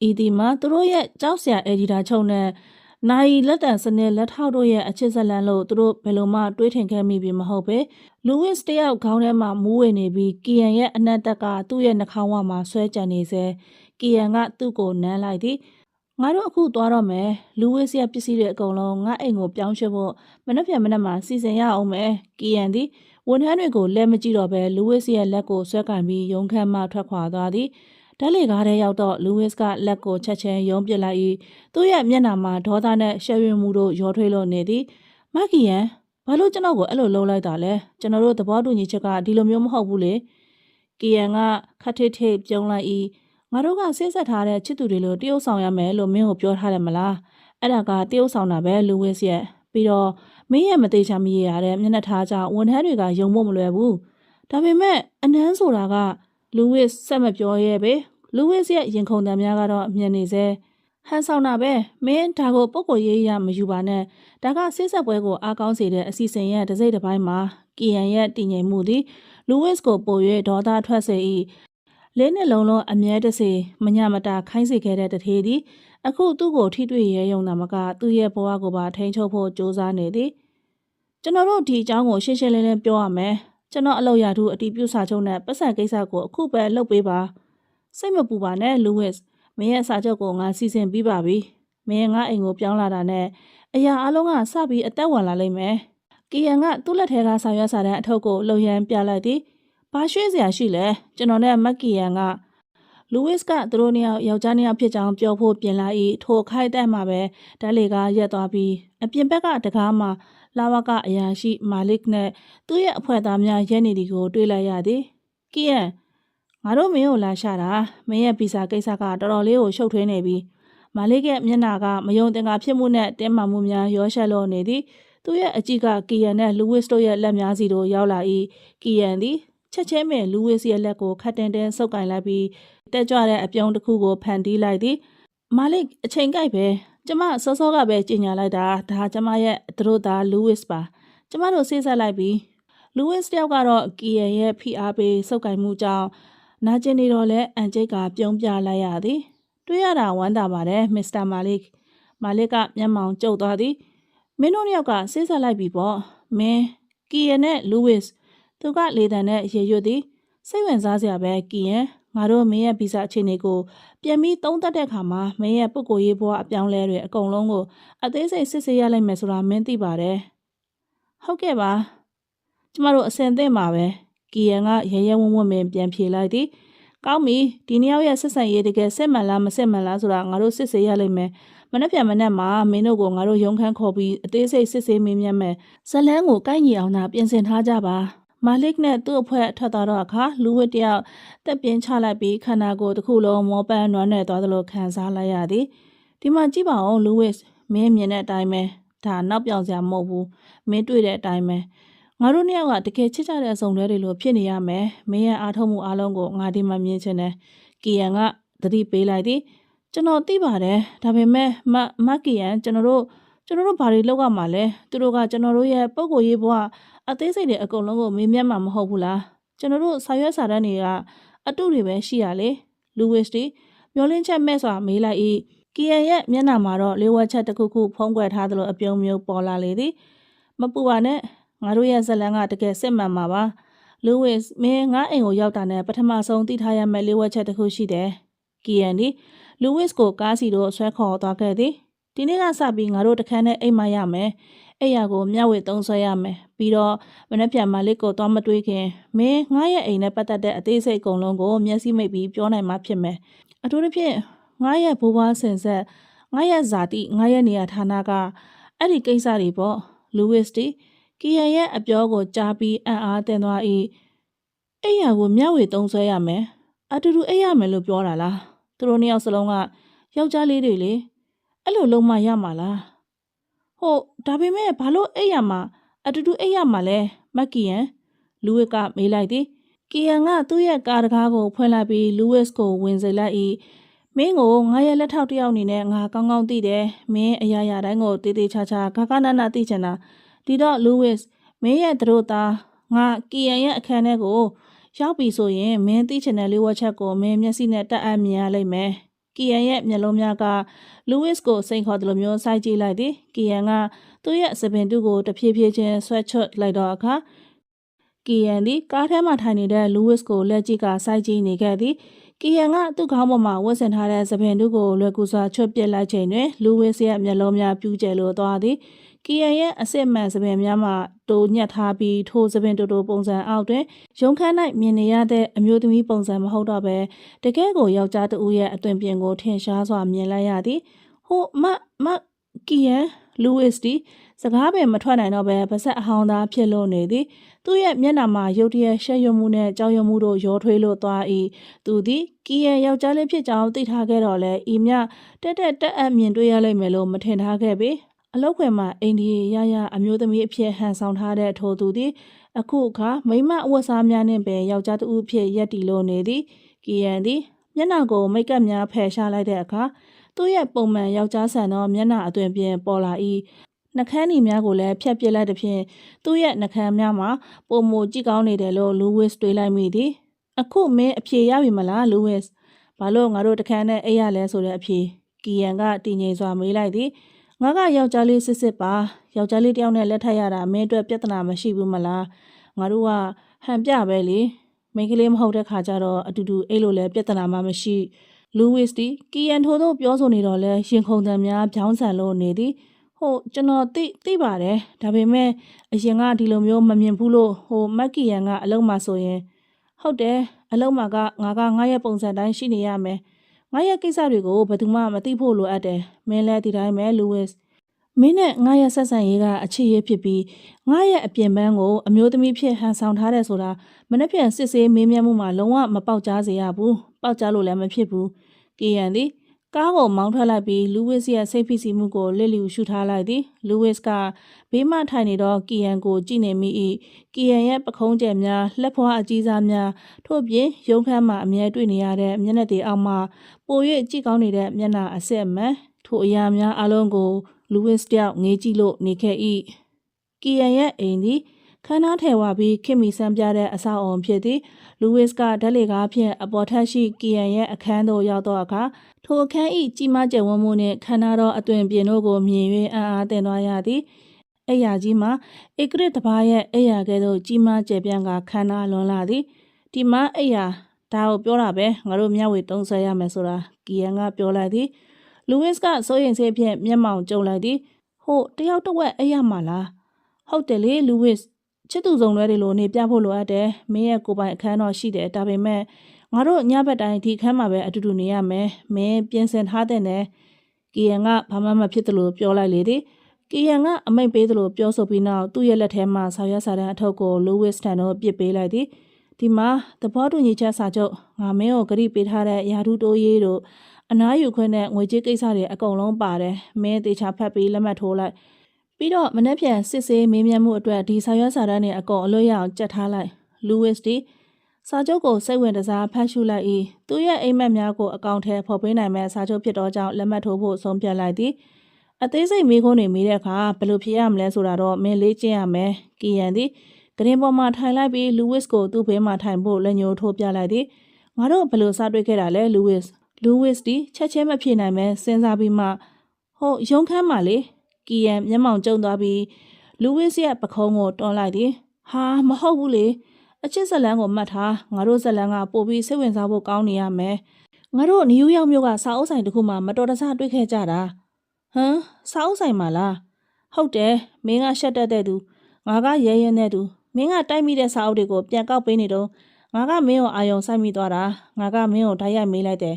ဤဒီမှာသူတို့ရဲ့ကြောက်စရာအဒီတာချုပ်နဲ့နိုင်လက်တန်စနစ်လက်ထောက်တို့ရဲ့အချစ်ဆက်လန်းလို့သူတို့ဘယ်လိုမှတွေးထင်ခဲ့မိပြီမဟုတ်ပဲလူဝစ်တယောက်ခေါင်းထဲမှာမူးဝေနေပြီးကီယန်ရဲ့အနက်တက်ကသူ့ရဲ့နှာခေါင်းဝမှာဆွဲကြံနေစေကီယန်ကသူ့ကိုနမ်းလိုက်သည်ငါတို့အခုသွားတော့မယ်လူဝစ်ရဲ့ပစ္စည်းတွေအကုန်လုံးငါအိမ်ကိုပြောင်းရွှေ့ဖို့မနှက်ပြန်မနှက်မှာစီစဉ်ရအောင်မယ်ကီယန်သည်ဝန်ထမ်းတွေကိုလက်မကြည့်တော့ပဲလူဝစ်ရဲ့လက်ကိုဆွဲကင်ပြီးရုံခန်းမှထွက်ခွာသွားသည်ဓာတ်လေကားထဲရောက်တော့လူဝစ်ကလက်ကိုချက်ချင်းယုံပစ်လိုက်၏သူ့ရဲ့မျက်နှာမှာဒေါသနဲ့ရှက်ရွံ့မှုတို့ရောထွေးလို့နေသည်မကီယန်ဘာလို့ကျွန်တော်ကိုအဲ့လိုလုပ်လိုက်တာလဲကျွန်တော်တို့သဘောတူညီချက်ကဒီလိုမျိုးမဟုတ်ဘူးလေကီယန်ကခတ်ထိတ်ထိတ်ပြုံးလိုက်၏ငါတို့ကစိတ်ဆက်ထားတဲ့ချစ်သူတွေလိုတရုပ်ဆောင်ရမယ်လို့မင်းကိုပြောထားတယ်မလားအဲ့ဒါကတရုပ်ဆောင်တာပဲလူဝစ်ရဲ့ပြီးတော့မင်းရဲ့မသေးချာမရရတဲ့မျက်နှာထားကြောင့်ဝန်ထမ်းတွေကယုံဖို့မလွယ်ဘူးဒါပေမဲ့အနမ်းဆိုတာကလူဝစ်ဆက်မပြောရဲပဲလူဝစ်ရဲ့ရင်ခုန်တံများကတော့မြင်နေစေဟန်ဆောင်တာပဲမင်းဒါကိုပုံကိုရေးရမယူပါနဲ့ဒါကစိတ်ဆက်ပွဲကိုအားကောင်းစေတဲ့အစီအစဉ်ရဲ့တစ်စိတ်တစ်ပိုင်းမှာကီယန်ရဲ့တည်ငြိမ်မှုသည်လူဝစ်ကိုပို၍ဒေါသထွက်စေ၏လေးနှစ်လုံးလုံးအမြဲတစေမညမတာခိုင်းစေခဲ့တဲ့တထေးသည်အခုသူ့ကိုထိတွေ့ရဲယုံတာမကသူ့ရဲ့ဘဝကိုပါထိန်းချုပ်ဖို့ကြိုးစားနေသည်ကျွန်တော်တို့ဒီအကြောင်းကိုရှင်းရှင်းလင်းလင်းပြောရမယ်ကျွန်တော်အလုပ်ရထူးအတီးပြုစာချုပ်နဲ့ပတ်စံကိစ္စကိုအခုပဲလုပ်ပေးပါစိတ်မပူပါနဲ့လူဝစ်မင်းရဲ့စာချုပ်ကိုငါစီစဉ်ပြီးပါပြီမင်းငါအိမ်ကိုပြောင်းလာတာနဲ့အရာအလုံးကစပြီးအသက်ဝင်လာလိမ့်မယ်ကီယန်ကသူ့လက်ထဲကစာရွက်စာတမ်းအထုပ်ကိုလှုပ်ရမ်းပြလိုက်သည်ဘာရွှေ့စရာရှိလဲကျွန်တော်နဲ့မက်ကီယန်ကလူဝစ်ကသူတို့နှစ်ယောက်ျားနှစ်ယောက်ဖြစ်ကြောင်းပြောဖို့ပြင်လာ၏ထိုခိုက်တဲ့မှာပဲဓာတ်လေကရက်သွားပြီးအပြင်ဘက်ကတကားမှာလာဝကအရာရှိမာလစ်နဲ့သူ့ရဲ့အဖွဲ့သားများရဲနေသည်ကိုတွေ့လိုက်ရသည်ကီယန်ငါတို့မင်းကိုလာရှာတာမင်းရဲ့ဗီဇာကိစ္စကတော်တော်လေးကိုရှုပ်ထွေးနေပြီမာလစ်ရဲ့မျက်နှာကမယုံသင်္ကာဖြစ်မှုနဲ့တင်းမာမှုများရောရှက်လို့နေသည်သူ့ရဲ့အကြည့်ကကီယန်နဲ့လူဝစ်တို့ရဲ့လက်များစီတို့ရောက်လာ၏ကီယန်သည်ချက်ချင်းပင်လူဝစ်ရဲ့လက်ကိုခတ်တင်းဆုပ်ကင်လိုက်ပြီးတက်ကြွတဲ့အပြုံးတစ်ခုကိုဖန်တီးလိုက်သည်မာလစ်အချိန်ကိုက်ပဲကျမစောစောကပဲကြီးညာလိုက်တာဒါကျမရဲ့သူတို့သားလူဝစ်ပါကျမတို့ဆေးဆက်လိုက်ပြီးလူဝစ်တယောက်ကတော့ကီယန်ရဲ့ဖိအားပေးဆုပ်ကင်မှုကြောင့်နာကျင်နေတော့လဲအန်ကျိတ်ကပြုံးပြလိုက်ရသည်တွေ့ရတာဝမ်းသာပါတယ်မစ္စတာမာလစ်ကမျက်မှောင်ကျုပ်သွားသည်မင်းတို့ယောက်ကဆေးဆက်လိုက်ပြီပေါ့မင်းကီယန်နဲ့လူဝစ်သူကလေတံနဲ့ရေရွတ်သည်စိတ်ဝင်စားစရာပဲကီယန်ငါတို့မင်းရဲ့ဗီဇအခြေအနေကိုပြန်ပြီးသုံးသပ်တဲ့အခါမှာမင်းရဲ့ပုဂ္ဂိုလ်ရေးဘဝအပြောင်းလဲတွေအကုန်လုံးကိုအသေးစိတ်စစ်ဆေးရလိမ့်မယ်ဆိုတာမင်းသိပါတယ်ဟုတ်ကဲ့ပါကျမတို့အစင်သင့်ပါပဲကီယန်ကရဲရဲဝံ့ဝံ့ပင်ပြန်ဖြေလိုက်သည်ကောင်းပြီဒီနှစ်ယောက်ရဲ့ဆက်ဆံရေးတကယ်စစ်မှန်လားမစစ်မှန်လားဆိုတာငါတို့စစ်ဆေးရလိမ့်မယ်မနှက်ပြန်မနှက်မှာမင်းတို့ကိုငါတို့ရုံခန်းခေါ်ပြီးအသေးစိတ်စစ်ဆေးမေးမြန်းမယ်ဇလန်းကိုကိုက်ညီအောင်သာပြင်ဆင်ထားကြပါမာလစ်နဲ့သူ့အဖွဲ့ထွက်သွားတော့အခါလူဝစ်တယောက်တက်ပြင်းချလိုက်ပြီးခန္ဓာကိုယ်တစ်ခုလုံးမောပန်းနွမ်းနယ်သွားသလိုခံစားလိုက်ရသည်ဒီမှာကြည့်ပါဦးလူဝစ်မင်းမြင်တဲ့အတိုင်းပဲဒါနောက်ပြောင်စရာမဟုတ်ဘူးမင်းတွေ့တဲ့အတိုင်းပဲငါတို့နှစ်ယောက်ကတကယ်ချစ်ကြတဲ့အစုံတွေလိုဖြစ်နေရမယ်မင်းရဲ့အားထုတ်မှုအားလုံးကိုငါဒီမှာမြင်ချင်တယ်ကီယန်ကသတိပေးလိုက်သည်ကျွန်တော်သိပါတယ်ဒါပေမဲ့မကီယန်ကျွန်တော်တို့ဘာတွေလုပ်ရမှာလဲသူတို့ကကျွန်တော်တို့ရဲ့ပုံကိုရေးဘဝအသေးစိတ်တွေအကုန်လုံးကိုမေးမြန်းမှာမဟုတ်ဘူးလားကျွန်တော်တို့စာရွက်စာတမ်းတွေကအတုတွေပဲရှိရလေ လူဝစ်တီမျောလင်းချက်မဲ့စွာမေးလိုက်ကီယန်ရဲ့မျက်နှာမှာတော့လေးဝက်ချက်တစ်ခုခုဖုံးကွယ်ထားသလိုအပြုံးမျိုးပေါ်လာလေသည်မပူပါနဲ့ငါတို့ရဲ့ဇလန်ကတကယ်စစ်မှန်မှာပါလူဝစ်မင်းငါအိမ်ကိုရောက်တာနဲ့ပထမဆုံးသိထားရမယ့်လေးဝက်ချက်တစ်ခုရှိတယ်ကီယန်ဒီလူဝစ်ကိုကားစီတို့ဆွဲခေါ်သွားခဲ့သည်ဒီနေ့ကစပြီးငါတို့တခန်းနဲ့အိမ်မရမယ်အဲ့ရကိုမျှဝေသုံးဆွဲရမယ်ပြီးတော့မနေ့ပြန်မလေးကိုသွားမတွေးခင်မင်းငါရဲ့အိမ်နဲ့ပတ်သက်တဲ့အသေးစိတ်အကုန်လုံးကိုမျက်စိမိတ်ပြီးပြောနိုင်မှဖြစ်မယ်အထူးသဖြင့်ငါရဲ့ဘိုးဘွားဆင်ဆက်ငါရဲ့ဇာတိငါရဲ့နေရာဌာနကအဲ့ဒီကိစ္စတွေပေါ့လူဝစ်တီကီယန်ရဲ့အပြောကိုကြားပြီးအံ့အားသင့်သွား၏အဲ့ရကိုမျှဝေသုံးဆွဲရမယ်အတူတူအိပ်ရမယ်လို့ပြောတာလားသူတို့နှစ်ယောက်စလုံးကယောက်ျားလေးတွေလေအဲ့လိုလုံးမရမှာလားဟုတ်ဒါပေမဲ့ဘာလို့အိပ်ရမှာအတူတူအိပ်ရမှာလဲမက်ကီယန်လူဝစ်ကမေးလိုက်သည်ကီယန်ကသူ့ရဲ့ကားတကားကိုဖွင့်လိုက်ပြီးလူဝစ်ကိုဝင်စေလိုက်၏မင်းကိုငါရဲ့လက်ထောက်တစ်ယောက်အနေနဲ့ငါကောင်းကောင်းသိတယ်မင်းအရာရာတိုင်းကိုတေးသေးချာချာခါခါနာနာသိချင်တာဒီတော့လူဝစ်မင်းရဲ့တို့သားငါကီယန်ရဲ့အခန်းထဲကိုရောက်ပြီဆိုရင်မင်းသိချင်တဲ့လေးဝက်ချက်ကိုမင်းမျက်စိနဲ့တက်အပ်မြင်ရလိမ့်မယ်ကီယန်ရဲ့မျက်လုံးများကလူဝစ်ကိုစိန်ခေါ်တယ်လို့မျိုးစိုက်ကြည့်လိုက်သည်ကီယန်ကသူ့ရဲ့စပင်တူကိုတဖြည်းဖြည်းချင်းဆွဲချွတ်လိုက်တော့အခါကီယန်သည်ကားထဲမှာထိုင်နေတဲ့လူဝစ်ကိုလက်ကြည့်ကစိုက်ကြည့်နေခဲ့သည်ကီယန်ကသူ့ခေါင်းပေါ်မှာဝတ်ဆင်ထားတဲ့စပင်တူကိုလွယ်ကူစွာချွတ်ပစ်လိုက်ချိန်တွင်လူဝစ်ရဲ့မျက်လုံးများပြူးကျဲလိုသွားသည်ကီယန်ရဲ့အစစ်မှန်စပင်များမှတိုးညှက်ထားပြီးထိုစပင်တူပုံစံအောက်တွင်ရုံခန်း၌မြင်နေရတဲ့အမျိုးသမီးပုံစံမဟုတ်တော့ဘဲတကယ်ကိုယောက်ျားတူရဲ့အသွင်ပြင်ကိုထင်ရှားစွာမြင်လိုက်ရသည်ဟိုမကီယန်လူဝစ်တီစကားပင်မထွက်နိုင်တော့ဘဲပါဆက်အဟောင်းသားဖြစ်လို့နေသည်သူ့ရဲ့မျက်နှာမှာရုတ်တရက်ရှက်ရွံ့မှုနဲ့ကြောက်ရွံ့မှုတို့ရောထွေးလို့သွား၏သူသည်ကီယန်ယောက်ျားလေးဖြစ်ကြောင်းသိထားခဲ့တော့လဲဤမြတက်အပ်မြင်တွေ့ရလိမ့်မယ်လို့မထင်ထားခဲ့ပေအလောက်ခွင်မှာအိန္ဒိယရအမျိုးသမီးအဖြစ်ဟန်ဆောင်ထားတဲ့ထိုသူသည်အခုအခါမိမအဝတ်စားများနှင့်ပင်ယောက်ျားတူဖြစ်ရက်တီလို့နေသည်ကီယန်သည်မျက်နှာကိုမိတ်ကပ်များဖယ်ရှားလိုက်တဲ့အခါသူ့ရဲ့ပုံမှန်ယောက်ျားဆန်သောမျက်နှာအသွင်ပြင်ပေါ်လာ၏နှကန်းနီများကိုလည်းဖြတ်ပစ်လိုက်တဲ့ဖြင့်သူ့ရဲ့နှကန်းများမှာပုံမကြည့်ကောင်းနေတယ်လို့လူဝစ်တွေးလိုက်မိသည်အခုမင်းအဖြေရပြီမလားလူဝစ်ဘာလို့ငါတို့တခန်းနဲ့အိပ်ရလဲဆိုတဲ့အဖြေကီယန်ကတည်ငြိမ်စွာမေးလိုက်သည်ငါကယောက်ျားလေးစစ်ပါယောက်ျားလေးတယောက်နဲ့လက်ထပ်ရတာမင်းအတွက်ပြဿနာမရှိဘူးမလားငါတို့ကဟန်ပြပဲလေမိန်းကလေးမဟုတ်တဲ့ခါကျတော့အတူတူအိတ်လို့လည်းပြဿနာမှမရှိလူဝစ်တီကီယန်ထိုတို့ပြောဆိုနေတော့လဲရင်ခုန်သံများဖြောင်းဆန်လို့နေသည်ဟုတ်ကျွန်တော်သိပါတယ်ဒါပေမဲ့အရင်ကဒီလိုမျိုးမမြင်ဘူးလို့မက်ကီယန်ကအလုံးမှာဆိုရင်ဟုတ်တယ်အလုံးမှာကငါရဲ့ပုံစံတိုင်းရှိနေရမယ်ငါရဲ့ကိစ္စတွေကိုဘယ်သူမှမသိဖို့လိုအပ်တယ်မင်းလည်းဒီတိုင်းပဲလူဝစ်မင်းနဲ့ငါရဲ့ဆက်ဆံရေးကအချစ်ရေးဖြစ်ပြီးငါရဲ့အပြင်ပန်းကိုအမျိုးသမီးဖြစ်ဟန်ဆောင်ထားတယ်ဆိုတာမနှက်ပြန်စစ်ဆေးမေးမြန်းမှုမှာလုံးဝမပေါက်ကြားစေရဘူးပေါက်ကြားလို့လည်းမဖြစ်ဘူးကီယန်သည်ကားကိုမောင်းထွက်လိုက်ပြီးလူဝစ်ရဲ့စိတ်ဖိစီးမှုကိုလစ်လျူရှုထားလိုက်သည်လူဝစ်ကဘေးမှထိုင်နေတော့ကီယန်ကိုကြည့်နေမိ၏ကီယန်ရဲ့ပခုံးကျယ်များလက်ဖွားအကြီးစားများထို့ပြင်ရုံခန်းမှာအမြဲတွေ့နေရတဲ့မျက်နှာတွေအောက်မှာပို၍ကြည့်ကောင်းနေတဲ့မျက်နှာအစစ်အမှန်ထိုအရာများအလုံးကိုလူဝစ်တယောက်ငေးကြည့်လို့နေခဲ့၏ကီယန်ရဲ့အိမ်သည်ခန်းသားထဲဝါပြီးခင်မီဆန်းပြတဲ့အဆောက်အုံဖြစ်သည်လူဝစ်ကဓာတ်လေကားဖြင့်အပေါ်ထပ်ရှိကီယန်ရဲ့အခန်းသို့ရောက်တော့အခါထိုအခန်း၏ကြီးမားကျယ်ဝန်းမှုနှင့်ခန္ဓာတော်အသွင်ပြင်တို့ကိုမြင်၍အံ့အားသင့်သွားရသည်အိယာကြီးမှာဧကရစ်တစ်ပါးရဲ့အိယာကဲ့သို့ကြီးမားကျယ်ပြန့်ကခန္ဓာလွန်လာသည်ဒီမှာအိယာဒါကိုပြောတာပဲငါတို့မျှဝေသုံးဆွဲရမယ်ဆိုတာကီယန်ကပြောလိုက်သည်လူဝစ်ကစိုးရိမ်စိတ်ဖြင့်မျက်မှောင်ကျုံလိုက်သည်ဟုတ်တယောက်တစ်ဝက်အိယာမှာလားဟုတ်တယ်လေလူဝစ်ချစ်သူဆုံးလွဲတွေလိုနေပြဖို့လိုအပ်တယ်မင်းရဲ့ကိုယ်ပိုင်အခန်းတော်ရှိတယ်ဒါပေမဲ့ငါတို့ညဘက်တိုင်းဒီခန်းမှာပဲအတူတူနေရမယ်မင်းပြင်ဆင်ထားတဲ့နဲ့ကီယန်ကဘာမှမဖြစ်သလိုပြောလိုက်လေသည်ကီယန်ကအမိန့်ပေးသလိုပြောဆိုပြီးနောက်သူ့ရဲ့လက်ထဲမှာဆော်ရွက်စာတမ်းအထုပ်ကိုလူဝစ်ထံသို့ပစ်ပေးလိုက်သည်ဒီမှာသဘောတူညီချက်စာချုပ်ငါမင်းကိုဂရိပေးထားတဲ့ယာထုတိုးရေးတို့အနားယူခွင့်နဲ့ငွေကြေးကိစ္စတွေအကုန်လုံးပါတယ်မင်းတေချာဖတ်ပြီးလက်မှတ်ထိုးလိုက်ပြီးတော့မနေ့ပြန်စစ်ဆေးမေးမြန်းမှုအတွက်ဒီဆော်ရွက်စာတမ်းတွေအကုန်အလွတ်ရအောင်ကြက်ထားလိုက်လူဝစ်တီစာချုပ်ကိုစိတ်ဝင်တစားဖတ်ရှုလိုက်၏သူရဲ့အိမ်မက်များကိုအကောင့်ထဲဖော်ပေးနိုင်မဲ့စာချုပ်ဖြစ်သောကြောင့်လက်မှတ်ထိုးဖို့ဆုံးဖြတ်လိုက်သည်အသေးစိတ်မေးခွန်းတွေမေးတဲ့အခါဘယ်လိုဖြေရမလဲဆိုတာတော့မင်းလေ့ကျင့်ရမယ်ကီယန်သည်ဂရင်ပေါ်မှာထိုင်လိုက်ပြီးလူဝစ်ကိုသူ့ဘေးမှာထိုင်ဖို့လက်ညှိုးထိုးပြလိုက်သည် ငါတို့ဘယ်လိုစတွေ့ခဲ့တာလဲလူးဝစ်ဒီချက်ချင်းမဖြေနိုင်မဲစဉ်းစားပြီးမှဟုတ်ရုံးခန်းမှလေကီယန်မျက်မှောင်ကျုံသွားပြီးလူးဝစ်ရဲ့ပခုံးကိုတွန်းလိုက်သည်ဟာမဟုတ်ဘူးလေအချစ်ဇလန်းကိုမှတ်ထားငါတို့ဇလန်းကပို့ပြီးစိတ်ဝင်စားဖို့ကောင်းနေရမယ်ငါတို့နယူးယောက်မြို့ကစာအုပ်ဆိုင်တစ်ခုမှမတော်တဆတွေ့ခဲ့ကြတာဟမ်စာအုပ်ဆိုင်မှာလားဟုတ်တယ်မင်းကရှက်တက်တဲ့သူငါကရဲရဲနဲ့သူမင်းကတိုက်မိတဲ့စာအုပ်တွေကိုပြန်ကောက်ပေးနေတော့ငါကမင်းကိုအာယုံစိုက်မိသွားတာငါကမင်းကိုဓာတ်ရိုက်မေးလိုက်တယ်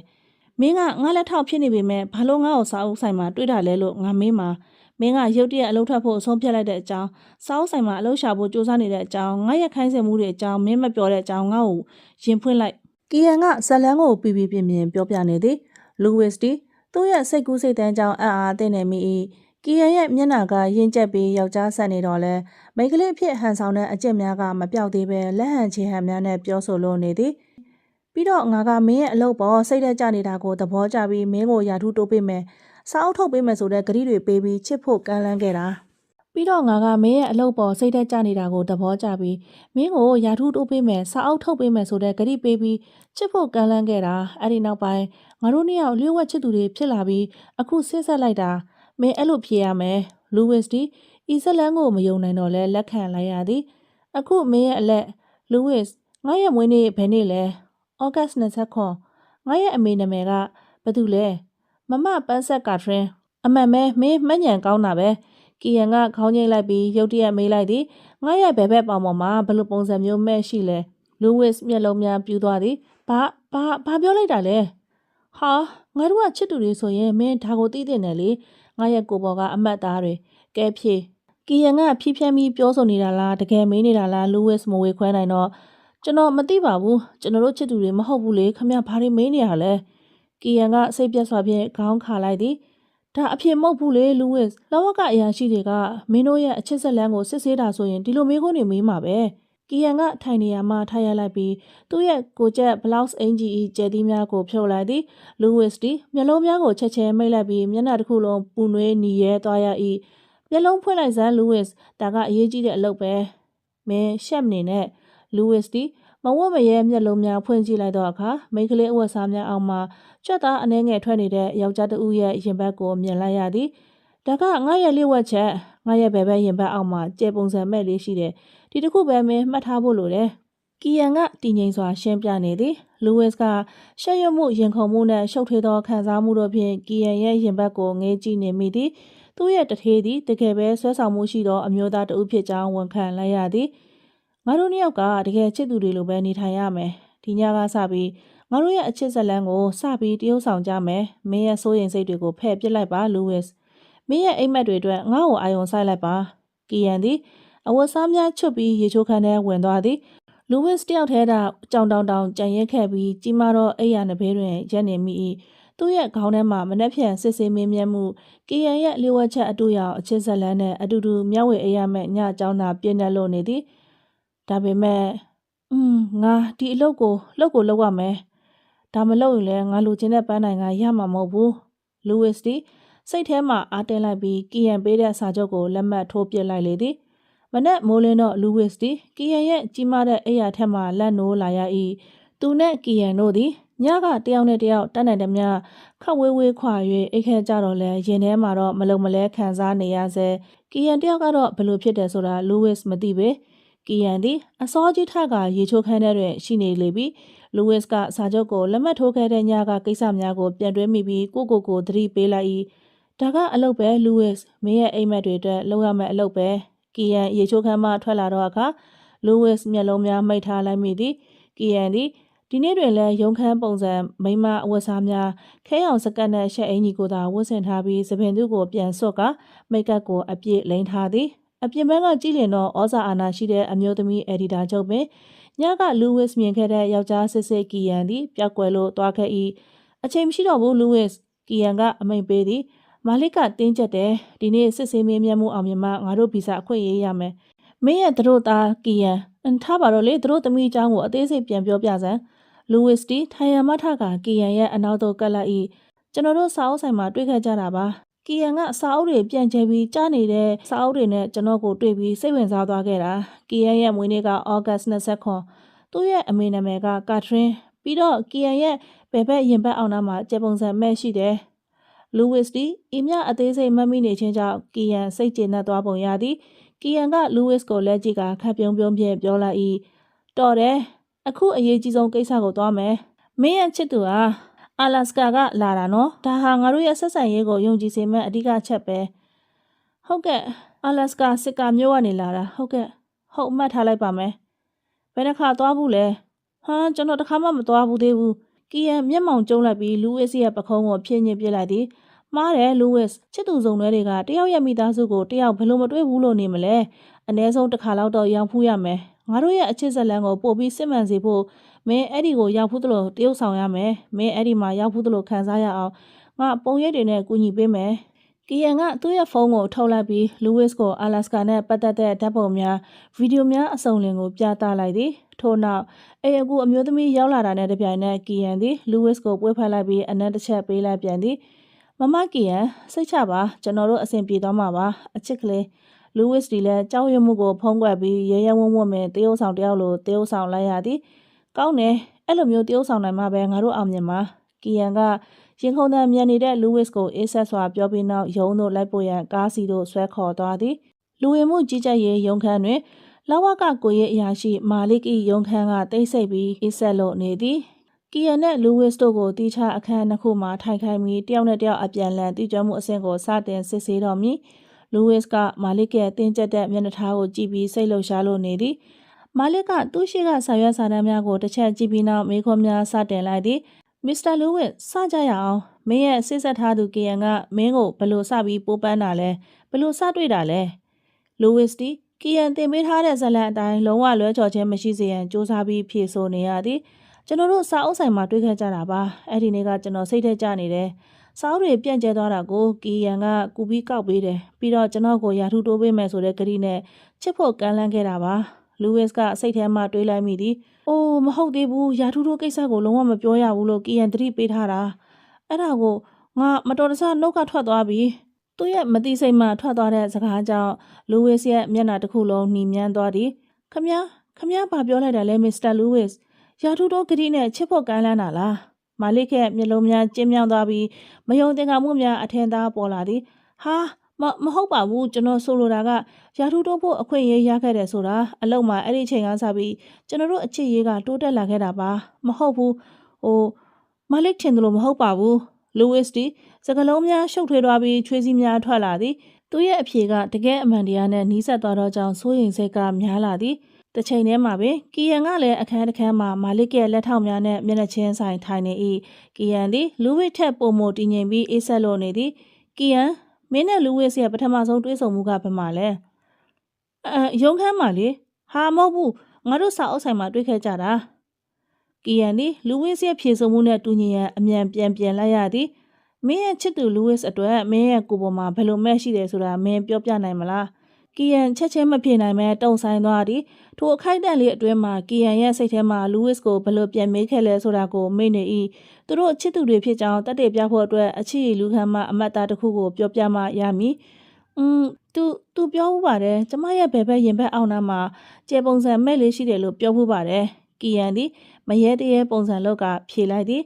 မင်းကငါလက်ထောက်ဖြစ်နေပေမဲ့ဘာလို့ငါ့ကိုစာအုပ်ဆိုင်မှာတွေ့တာလဲလို့ငါမေးမှာမင်းကရုတ်တရက်အလုပ်ထွက်ဖို့အဆုံးဖြတ်လိုက်တဲ့အကြောင်းစာအုပ်ဆိုင်မှာအလုပ်ရှာဖို့ကြိုးစားနေတဲ့အကြောင်းငါရဲ့ခိုင်းစေမှုတွေအကြောင်းမင်းမပြောတဲ့အကြောင်းငါ့ကိုရင်ဖွင့်လိုက်ကီယန်ကဇလန်းကိုပြပြပြင်းပြင်းပြောပြနေသည်လူးဝစ်တီသူ့ရဲ့စိတ်ကူးစိတ်တန်းကြောင့်အံ့အားသင့်နေမိ၏ကီယန်ရဲ့မျက်နှာကရင့်ကျက်ပြီးယောက်ျားဆန်နေတော့လဲမိန်းကလေးဖြစ်ဟန်ဆောင်တဲ့အကျင့်များကမပြောက်သေးပဲလက်ဟန်ချေဟန်များနဲ့ပြောဆိုလို့နေသည်ပြီးတော့ငါကမင်းရဲ့အလုပ်ပေါ်စိတ်သက်ကြနေတာကိုသဘောကျပြီးမင်းကိုယာထုတိုးပေးမယ်စာအုပ်ထုတ်ပေးမယ်ဆိုတဲ့ဂရုတွေပေးပြီးချစ်ဖို့ကမ်းလှမ်းခဲ့တာပြီးတော့ငါကမင်းရဲ့အလုပ်ပေါ်စိတ်သက်ကြနေတာကိုသဘောကျပြီးမင်းကိုယာထုတိုးပေးမယ်စာအုပ်ထုတ်ပေးမယ်ဆိုတဲ့ဂရုပေးပြီးချစ်ဖို့ကမ်းလှမ်းခဲ့တာအဲ့ဒီနောက်ပိုင်းငါတို့နှစ်ယောက်လျှို့ဝှက်ချစ်သူတွေဖြစ်လာပြီးအခုဆစ်ဆက်လိုက်တာမင်းအဲ့လိုဖြေရမယ်လူးဝစ်တီဤဇလန်းကိုမယုံနိုင်တော့လဲလက်ခံလိုက်ရသည်အခုမင်းရဲ့အလက်လူးဝစ်ငါရဲ့မွေးနေ့ဘယ်နေ့လဲဩဂတ်29ငါရဲ့အမေနာမည်ကဘာတူလဲမမပန်းဆက်ကာထရင်အမှန်ပဲမင်းမှတ်ညံကောင်းတာပဲကီယန်ကခေါင်းငိမ့်လိုက်ပြီးရုတ်တရက်မေးလိုက်သည်ငါရဲ့ဘဲဘက်ပေါင်ပေါ်မှာဘယ်လိုပုံစံမျိုးမဲ့ရှိလဲလူးဝစ်မျက်လုံးများပြူးသွားသည်ဘာပြောလိုက်တာလဲဟာငါတို့ကချစ်သူတွေဆိုရင်မင်းဒါကိုသိတဲ့နယ်လေငါရဲ့ကိုပေါ်ကအမတ်သားတွေကဲဖြေကီယန်ကဖြည်းဖြည်းပြီးပြောဆိုနေတာလားတကယ်မေးနေတာလားလူးဝစ်မဝေခွဲနိုင်တော့ကျွန်တော်မသိပါဘူးကျွန်တော်တို့ချစ်သူတွေမဟုတ်ဘူးလေခမရဘာတွေမေးနေရလဲကီယန်ကစိတ်ပြတ်စွာဖြင့်ခေါင်းခါလိုက်သည်ဒါအဖြစ်မဟုတ်ဘူးလေလူးဝစ်လောကကအရာရှိတွေကမင်းတို့ရဲ့အချစ်ဇလန်းကိုစစ်ဆေးတာဆိုရင်ဒီလိုမေးခွန်းတွေမေးမှာပဲကီယန်ကထိုင်နေရာမှထားရလိုက်ပြီးသူ့ရဲ့ကိုကျက်ဘလောက်စ်အင်ဂျီကျဲသီးများကိုဖြုတ်လိုက်သည်လူးဝစ်တီမျက်လုံးများကိုချက်ချင်းမိတ်လိုက်ပြီးမျက်နှာတစ်ခုလုံးပူနွေးနီရဲသွားရ၏မျက်လုံးဖွင့်လိုက်စမ်းလူးဝစ်ဒါကအရေးကြီးတဲ့အလုပ်ပဲမင်းရှက်မနေနဲ့လူးဝစ်တီမဝတ်မရဲမျက်လုံးများဖွင့်ကြည့်လိုက်တော့အခါမိန်းကလေးအဝတ်စားများအောက်မှာကြွက်သားအနှဲငယ်ထွက်နေတဲ့ယောက်ျားတစ်ဦးရဲ့ရင်ဘတ်ကိုမြင်လိုက်ရသည်ဒါကငါရဲ့လျှို့ဝှက်ချက်ငါရဲ့ဘဲဘဲရင်ဘတ်အောက်မှာကျဲပုံစံမဲ့လေးရှိတယ်ဒီတစ်ခုပဲမင်းမှတ်ထားဖို့လိုတယ်ကီယန်ကတည်ငြိမ်စွာရှင်းပြနေသည်လူးဝစ်ကရှက်ရွံ့မှုရင်ခုန်မှုနဲ့ရှုပ်ထွေးသောခံစားမှုတို့ဖြင့်ကီယန်ရဲ့ရင်ဘတ်ကိုငေးကြည့်နေမိသည်သူ့ရဲ့တထေးသည်တကယ်ပဲဆွဲဆောင်မှုရှိသောအမျိုးသားတဦးဖြစ်ကြောင်းဝန်ခံလိုက်ရသည်ငါတို့နှစ်ယောက်ကတကယ်ချစ်သူတွေလိုပဲနေထိုင်ရမယ်ဒီညကစပြီးငါတို့ရဲ့အချစ်ဇလန်းကိုစပြီးတရုပ်ဆောင်ကြမယ်မင်းရဲ့စိုးရိမ်စိတ်တွေကိုဖယ်ပစ်လိုက်ပါလူးဝစ်မင်းရဲ့အိမ်မက်တွေအတွက်ငါ့ကိုအာယုံဆိုင်လိုက်ပါကီယန်သည်အဝတ်စားများချွတ်ပြီးရေချိုးခန်းထဲဝင်သွားသည်လူးဝစ်တယောက်ထဲကကြောင်တောင်ကြံရက်ခဲ့ပြီးကြီးမားသောအိယာနဘေးတွင်ရက်နေမိ၏သူ့ရဲ့ခေါင်းထဲမှာမနှက်ဖြန်စစ်ဆေးမင်းမြတ်မှုကီယန်ရဲ့လျှို့ဝှက်ချက်အတူရောက်အချစ်ဇလန်းနဲ့အတူတူမျှဝေအိယာမဲ့ညအကြောင်းသာပြည့်နေလို့နေသည်ဒါပေမဲ့ငါဒီအလုပ်ကိုလုပ်ရမယ်ဒါမလုပ်ရင်လည်းငါလူချင်းတဲ့ပန်းနိုင်ကရမှာမဟုတ်ဘူးလူးဝစ်တီစိတ်ထဲမှာအားတင်းလိုက်ပြီးကီယန်ပေးတဲ့စာချုပ်ကိုလက်မှတ်ထိုးပစ်လိုက်လေသည်မနဲ့မိုးလင်းတော့လူးဝစ်တီကီယန်ရဲ့ကြီးမားတဲ့အိယာထက်မှလက်နိုးလာရ၏သူနဲ့ကီယန်တို့သည်ညကတယောက်နဲ့တယောက်တတ်နိုင်တဲ့မြခတ်ဝေးခွာ၍အိတ်ခဲကြတော့လဲရင်ထဲမှာတော့မလုံမလဲခံစားနေရစေကီယန်တယောက်ကတော့ဘလို့ဖြစ်တယ်ဆိုတာလူးဝစ်မသိပဲကီယန်သည်အစောကြီးထကရေချိုးခန်းထဲတွင်ရှိနေလေပြီးလူးဝစ်ကစာချုပ်ကိုလက်မှတ်ထိုးခဲ့တဲ့ညကကိစ္စများကိုပြန်တွေးမိပြီးကိုသတိပေးလိုက်၏ဒါကအလုပ်ပဲလူးဝစ်မင်းရဲ့အိမ်မက်တွေအတွက်လုပ်ရမယ့်အလုပ်ပဲကီယန်ရေချိုးခန်းမှထွက်လာတော့အခါလူးဝစ်မျက်လုံးများမိတ်ထားလိုက်မိသည်ကီယန်သည်ဒီနေ့တွင်လည်းရုံခန်းပုံစံမိမအဝတ်စားများခဲရောင်စကတ်နဲ့ရှက်အင်ကြီးကိုသာဝတ်ဆင်ထားပြီးသပင်သူကိုပြန်ဆွတ်ကမိတ်ကပ်ကိုအပြည့်လိမ့်ထားသည်အပြင်ဘက်ကကြည့်လင်တော့ဩဇာအာဏာရှိတဲ့အမျိုးသမီးအက်ဒီတာချုပ်ပင်ညကလူးဝစ်မြင်ခဲ့တဲ့ယောက်ျားစစ်စစ်ကီယန်သည်ပျောက်ကွယ်လို့သွားခဲ့၏အချိန်မရှိတော့ဘူးလူးဝစ်ကီယန်ကအမိန့်ပေးသည်မာလစ်ကတင်းကျပ်တယ်ဒီနေ့စစ်ဆေးမင်းမြတ်မှုအောင်မြင်မှငါတို့ဗီဇာအခွင့်ရေးရမယ်မင်းရဲ့တို့သားကီယန်ထားပါတော့လေတို့သမီးအကြောင်းကိုအသေးစိတ်ပြန်ပြောပြစမ်းလူးဝစ်တီထိုင်ရမထကကီယန်ရဲ့အနောက်သို့ကပ်လိုက်၏ကျွန်တော်တို့စာအုပ်ဆိုင်မှာတွေ့ခဲ့ကြတာပါကီယန်ကစာအုပ်တွေပြန်ကျဲပြီးကြားနေတဲ့စာအုပ်တွေနဲ့ကျွန်တော်ကိုတွေ့ပြီးစိတ်ဝင်စားသွားခဲ့တာကီယန်ရဲ့မွေးနေ့ကဩဂတ်29သူ့ရဲ့အမေနာမည်ကကာထရင်ပ ပြီးတော့ကီယန်ရဲ့ဘယ်ဘက်ရင်ဘက်အောင်နာမှာကျေပုံစံမဲ့ရှိတယ်လူးဝစ်ဒီအမြအသေးစိတ်မှတ်မိနေခြင်းကြောင့်ကီယန်စိတ်ကျေနပ်သွားပုံရသည်ကီယန်ကလူးဝစ်ကိုလက်ကြည့်ကခပ်ပြုံးပြုံးဖြင့်ပြောလိုက်၏တော်တယ်အခုအရေးကြီးဆုံးကိစ္စကိုသွားမယ်မင်းရဲ့ချစ်သူဟာ阿拉斯加ကလာတာနော်ဒါဟာငါတို့ရဲ့ဆက်ဆံရေးကိုယုံကြည်စေမယ့်အဓိကအချက်ပဲဟုတ်ကဲ့阿拉斯加စစ်ကာမျိုးကနေလာတာဟုတ်ကဲ့ဟုတ်မှတ်ထားလိုက်ပါမယ်ဘယ်နှခါသွားဘူးလဲဟာကျွန်တော်တစ်ခါမှမသွားဘူးသေးဘူးကီယန်မျက်မှောင်ကျုံလိုက်ပြီးလူးဝစ်ရဲ့ပခုံးကိုဖြည့်ညစ်ပစ်လိုက်သည်မားတယ်လူးဝစ်ချစ်သူစုံတွေကတယောက်ရဲ့မိသားစုကိုတယောက်ဘယ်လိုမတွေ့ဘူးလို့နေမလဲအနည်းဆုံးတစ်ခါလောက်တော့ရောက်ဖူးရမယ်ငါတို့ရဲ့အချစ်ဇလန်းကိုပို့ပြီးစစ်မှန်စေဖို့မင်းအဲ့ဒီကိုရောက်ဖူးသလိုတရုပ်ဆောင်ရမယ်မင်းအဲ့ဒီမှာရောက်ဖူးသလိုခံစားရအောင်ငါပုံရိပ်တွေနဲ့ကူညီပေးမယ်ကီယန်ကသူ့ရဲ့ဖုန်းကိုထုတ်လိုက်ပြီးလူးဝစ်ကို阿拉斯加နဲ့ပတ်သက်တဲ့ဓာတ်ပုံများဗီဒီယိုများအစုံလင်ကိုပြသလိုက်သည်ထို့နောက်အိမ်အကူအမျိုးသမီးရောက်လာတာနဲ့တပြိုင်နက်ကီယန်သည်လူးဝစ်ကိုပွေးဖက်လိုက်ပြီးအနက်တစ်ချက်ပေးလိုက်ပြန်သည်မမကီယန်စိတ်ချပါကျွန်တော်တို့အဆင်ပြေသွားမှာပါအချစ်ကလေးလူးဝစ်ဒီလည်းကြောက်ရွံ့မှုကိုဖုံးကွယ်ပြီးရဲရဲဝံ့ဝံ့မဲ့တရုပ်ဆောင်တယောက်လိုတရုပ်ဆောင်လိုက်ရသည်ကောင်းတယ်အဲ့လိုမျိုးတရုပ်ဆောင်နိုင်မှပဲငါတို့အောင်မြင်မှာကီယန်ကရင်ခုန်တဲ့မြန်နေတဲ့လူးဝစ်ကိုအေးဆက်စွာပြောပြီးနောက်ရုံးသို့လိုက်ပို့ရန်ကားစီတို့ဆွဲခေါ်သွားသည်လူဝင်မှုကြီးကြပ်ရေးရုံးခန်းတွင်လဝကကိုရဲအရာရှိမာလစ်၏ရုံးခန်းကတိတ်ဆိတ်ပြီးအေးဆက်လို့နေသည်ကီယန်နဲ့လူးဝစ်တို့ကိုတီးခြားအခန်းနှစ်ခုမှာထိုင်ခိုင်းပြီးတယောက်နဲ့တယောက်အပြန်လန်တည်ကြမှုအဆင့်ကိုစတင်စစ်ဆေးတော်မူလူးဝစ်ကမာလစ်ရဲ့တင်းကျပ်တဲ့မျက်နှာထားကိုကြည့်ပြီးစိတ်လှုပ်ရှားလို့နေသည်မာလစ်ကသူ့ရှိကဆာရွက်စာတမ်းများကိုတစ်ချက်ကြည့်ပြီးနောက်မေးခွန်းများစတင်လိုက်သည်မစ္စတာလူးဝစ်စကြရအောင်မင်းရဲ့စစ်ဆက်ထားသူကီယန်ကမင်းကိုဘယ်လိုစပြီးပိုးပန်းတာလဲဘယ်လိုစတွေ့တာလဲလူးဝစ်တီကီယန်တင်ပေးထားတဲ့ဇလန်အတိုင်းလုံးဝလွဲချော်ခြင်းမရှိစေရန်စူးစမ်းပြီးဖြေဆိုနေရသည်ကျွန်တော်တို့စာအုပ်ဆိုင်မှာတွေ့ခဲ့ကြတာပါအဲ့ဒီနေ့ကကျွန်တော်စိတ်ထဲကျနေတယ်စာအုပ်တွေပြန့်ကျဲသွားတာကိုကီယန်ကကူပြီးကောက်ပေးတယ်ပြီးတော့ကျွန်တော်ကိုရာထူးတိုးပေးမယ်ဆိုတဲ့ကတိနဲ့ချစ်ဖို့ကမ်းလှမ်းခဲ့တာပါလူးဝစ်ကစိတ်ထဲမှာတွေးလိုက်မိသည်အိုးမဟုတ်သေးဘူးရာထူးတိုးကိစ္စကိုလုံးဝမပြောရဘူးလို့ကီယန်သတိပေးထားတာအဲ့ဒါကိုငါမတော်တဆနှုတ်ကထွက်သွားပြီသူ့ရဲ့မတိစိတ်မှထွက်သွားတဲ့စကားကြောင့်လူးဝစ်ရဲ့မျက်နှာတစ်ခုလုံးနှီးမြန်းသွားသည်ခမည်းဘာပြောလိုက်တာလဲမစ္စတာလူးဝစ်ရာထူးတိုးကတိနဲ့ချစ်ဖို့ကမ်းလှမ်းတာလားမာလစ်ရဲ့မျက်လုံးများကျဉ်းမြောင်းသွားပြီးမယုံသင်္ကာမှုများအထင်သာပေါ်လာသည်ဟာမဟုတ်ပါဘူးကျွန်တော်ဆိုလိုတာကရာထူးတိုးဖို့အခွင့်အရေးရခဲ့တယ်ဆိုတာအလုံးမှာအဲ့ဒီချိန်ကစပြီးကျွန်တော်တို့အချစ်ရေးကတိုးတက်လာခဲ့တာပါမဟုတ်ဘူးမာလစ်ထင်တယ်လို့မဟုတ်ပါဘူးလူးဝစ်တီစကလုံးများရှုပ်ထွေးသွားပြီးချွေးစည်းများထွက်လာသည်သူရဲ့အဖြေကတကယ်အမှန်တရားနဲ့နီးစပ်သွားသောကြောင့်စိုးရိမ်စိတ်ကများလာသည်တစ်ချိန်တည်းမှာပဲကီယန်ကလည်းအခန်းတစ်ခန်းမှာမာလစ်ရဲ့လက်ထောက်များနဲ့မျက်နှာချင်းဆိုင်ထိုင်နေ၏ကီယန်သည်လူးဝစ်ထက်ပိုမိုတည်ငြိမ်ပြီးအေးဆက်လို့နေသည်ကီယန်မင်းနဲ့လူးဝစ်ရဲ့ပထမဆုံးတွေ့ဆုံမှုကဘယ်မှာလဲရုံးခန်းမှာလေဟာမဟုတ်ဘူးငါတို့စာအုပ်ဆိုင်မှာတွေ့ခဲ့ကြတာကီယန်သည်လူးဝစ်ရဲ့ဖြေဆိုမှုနဲ့တူညီရန်အမြန်ပြန်လိုက်ရသည်မင်းရဲ့ချစ်သူလူးဝစ်အတွက်မင်းရဲ့ကိုယ်ပေါ်မှာဘယ်လိုမဲ့ရှိတယ်ဆိုတာမင်းပြောပြနိုင်မလားကီယန်ချက်ချင်းမပြေနိုင်မဲတုံဆိုင်သွားသည်ထိုအခိုက်အတန့်လေးအတွင်းမှာကီယန်ရဲ့စိတ်ထဲမှာလူးဝစ်ကိုဘယ်လိုပြန်မေးခဲ့လဲဆိုတာကိုမေ့နေ၏သူတို့ချစ်သူတွေဖြစ်ကြောင်းတတ်တယ်ပြဖို့အတွက်အချစ်ရည်လူခံမှအမတ်သားတစ်ခုကိုပြောပြမှရမည်သူပြောဦးပါတယ်ကျမရဲ့ဘယ်ဘက်ရင်ဘက်အောင်နာမှာကျေပုံစံမဲ့လေးရှိတယ်လို့ပြောဦးပါတယ်ကီယန်သည်မရဲတရဲပုံစံလောက်ကဖြေလိုက်သည်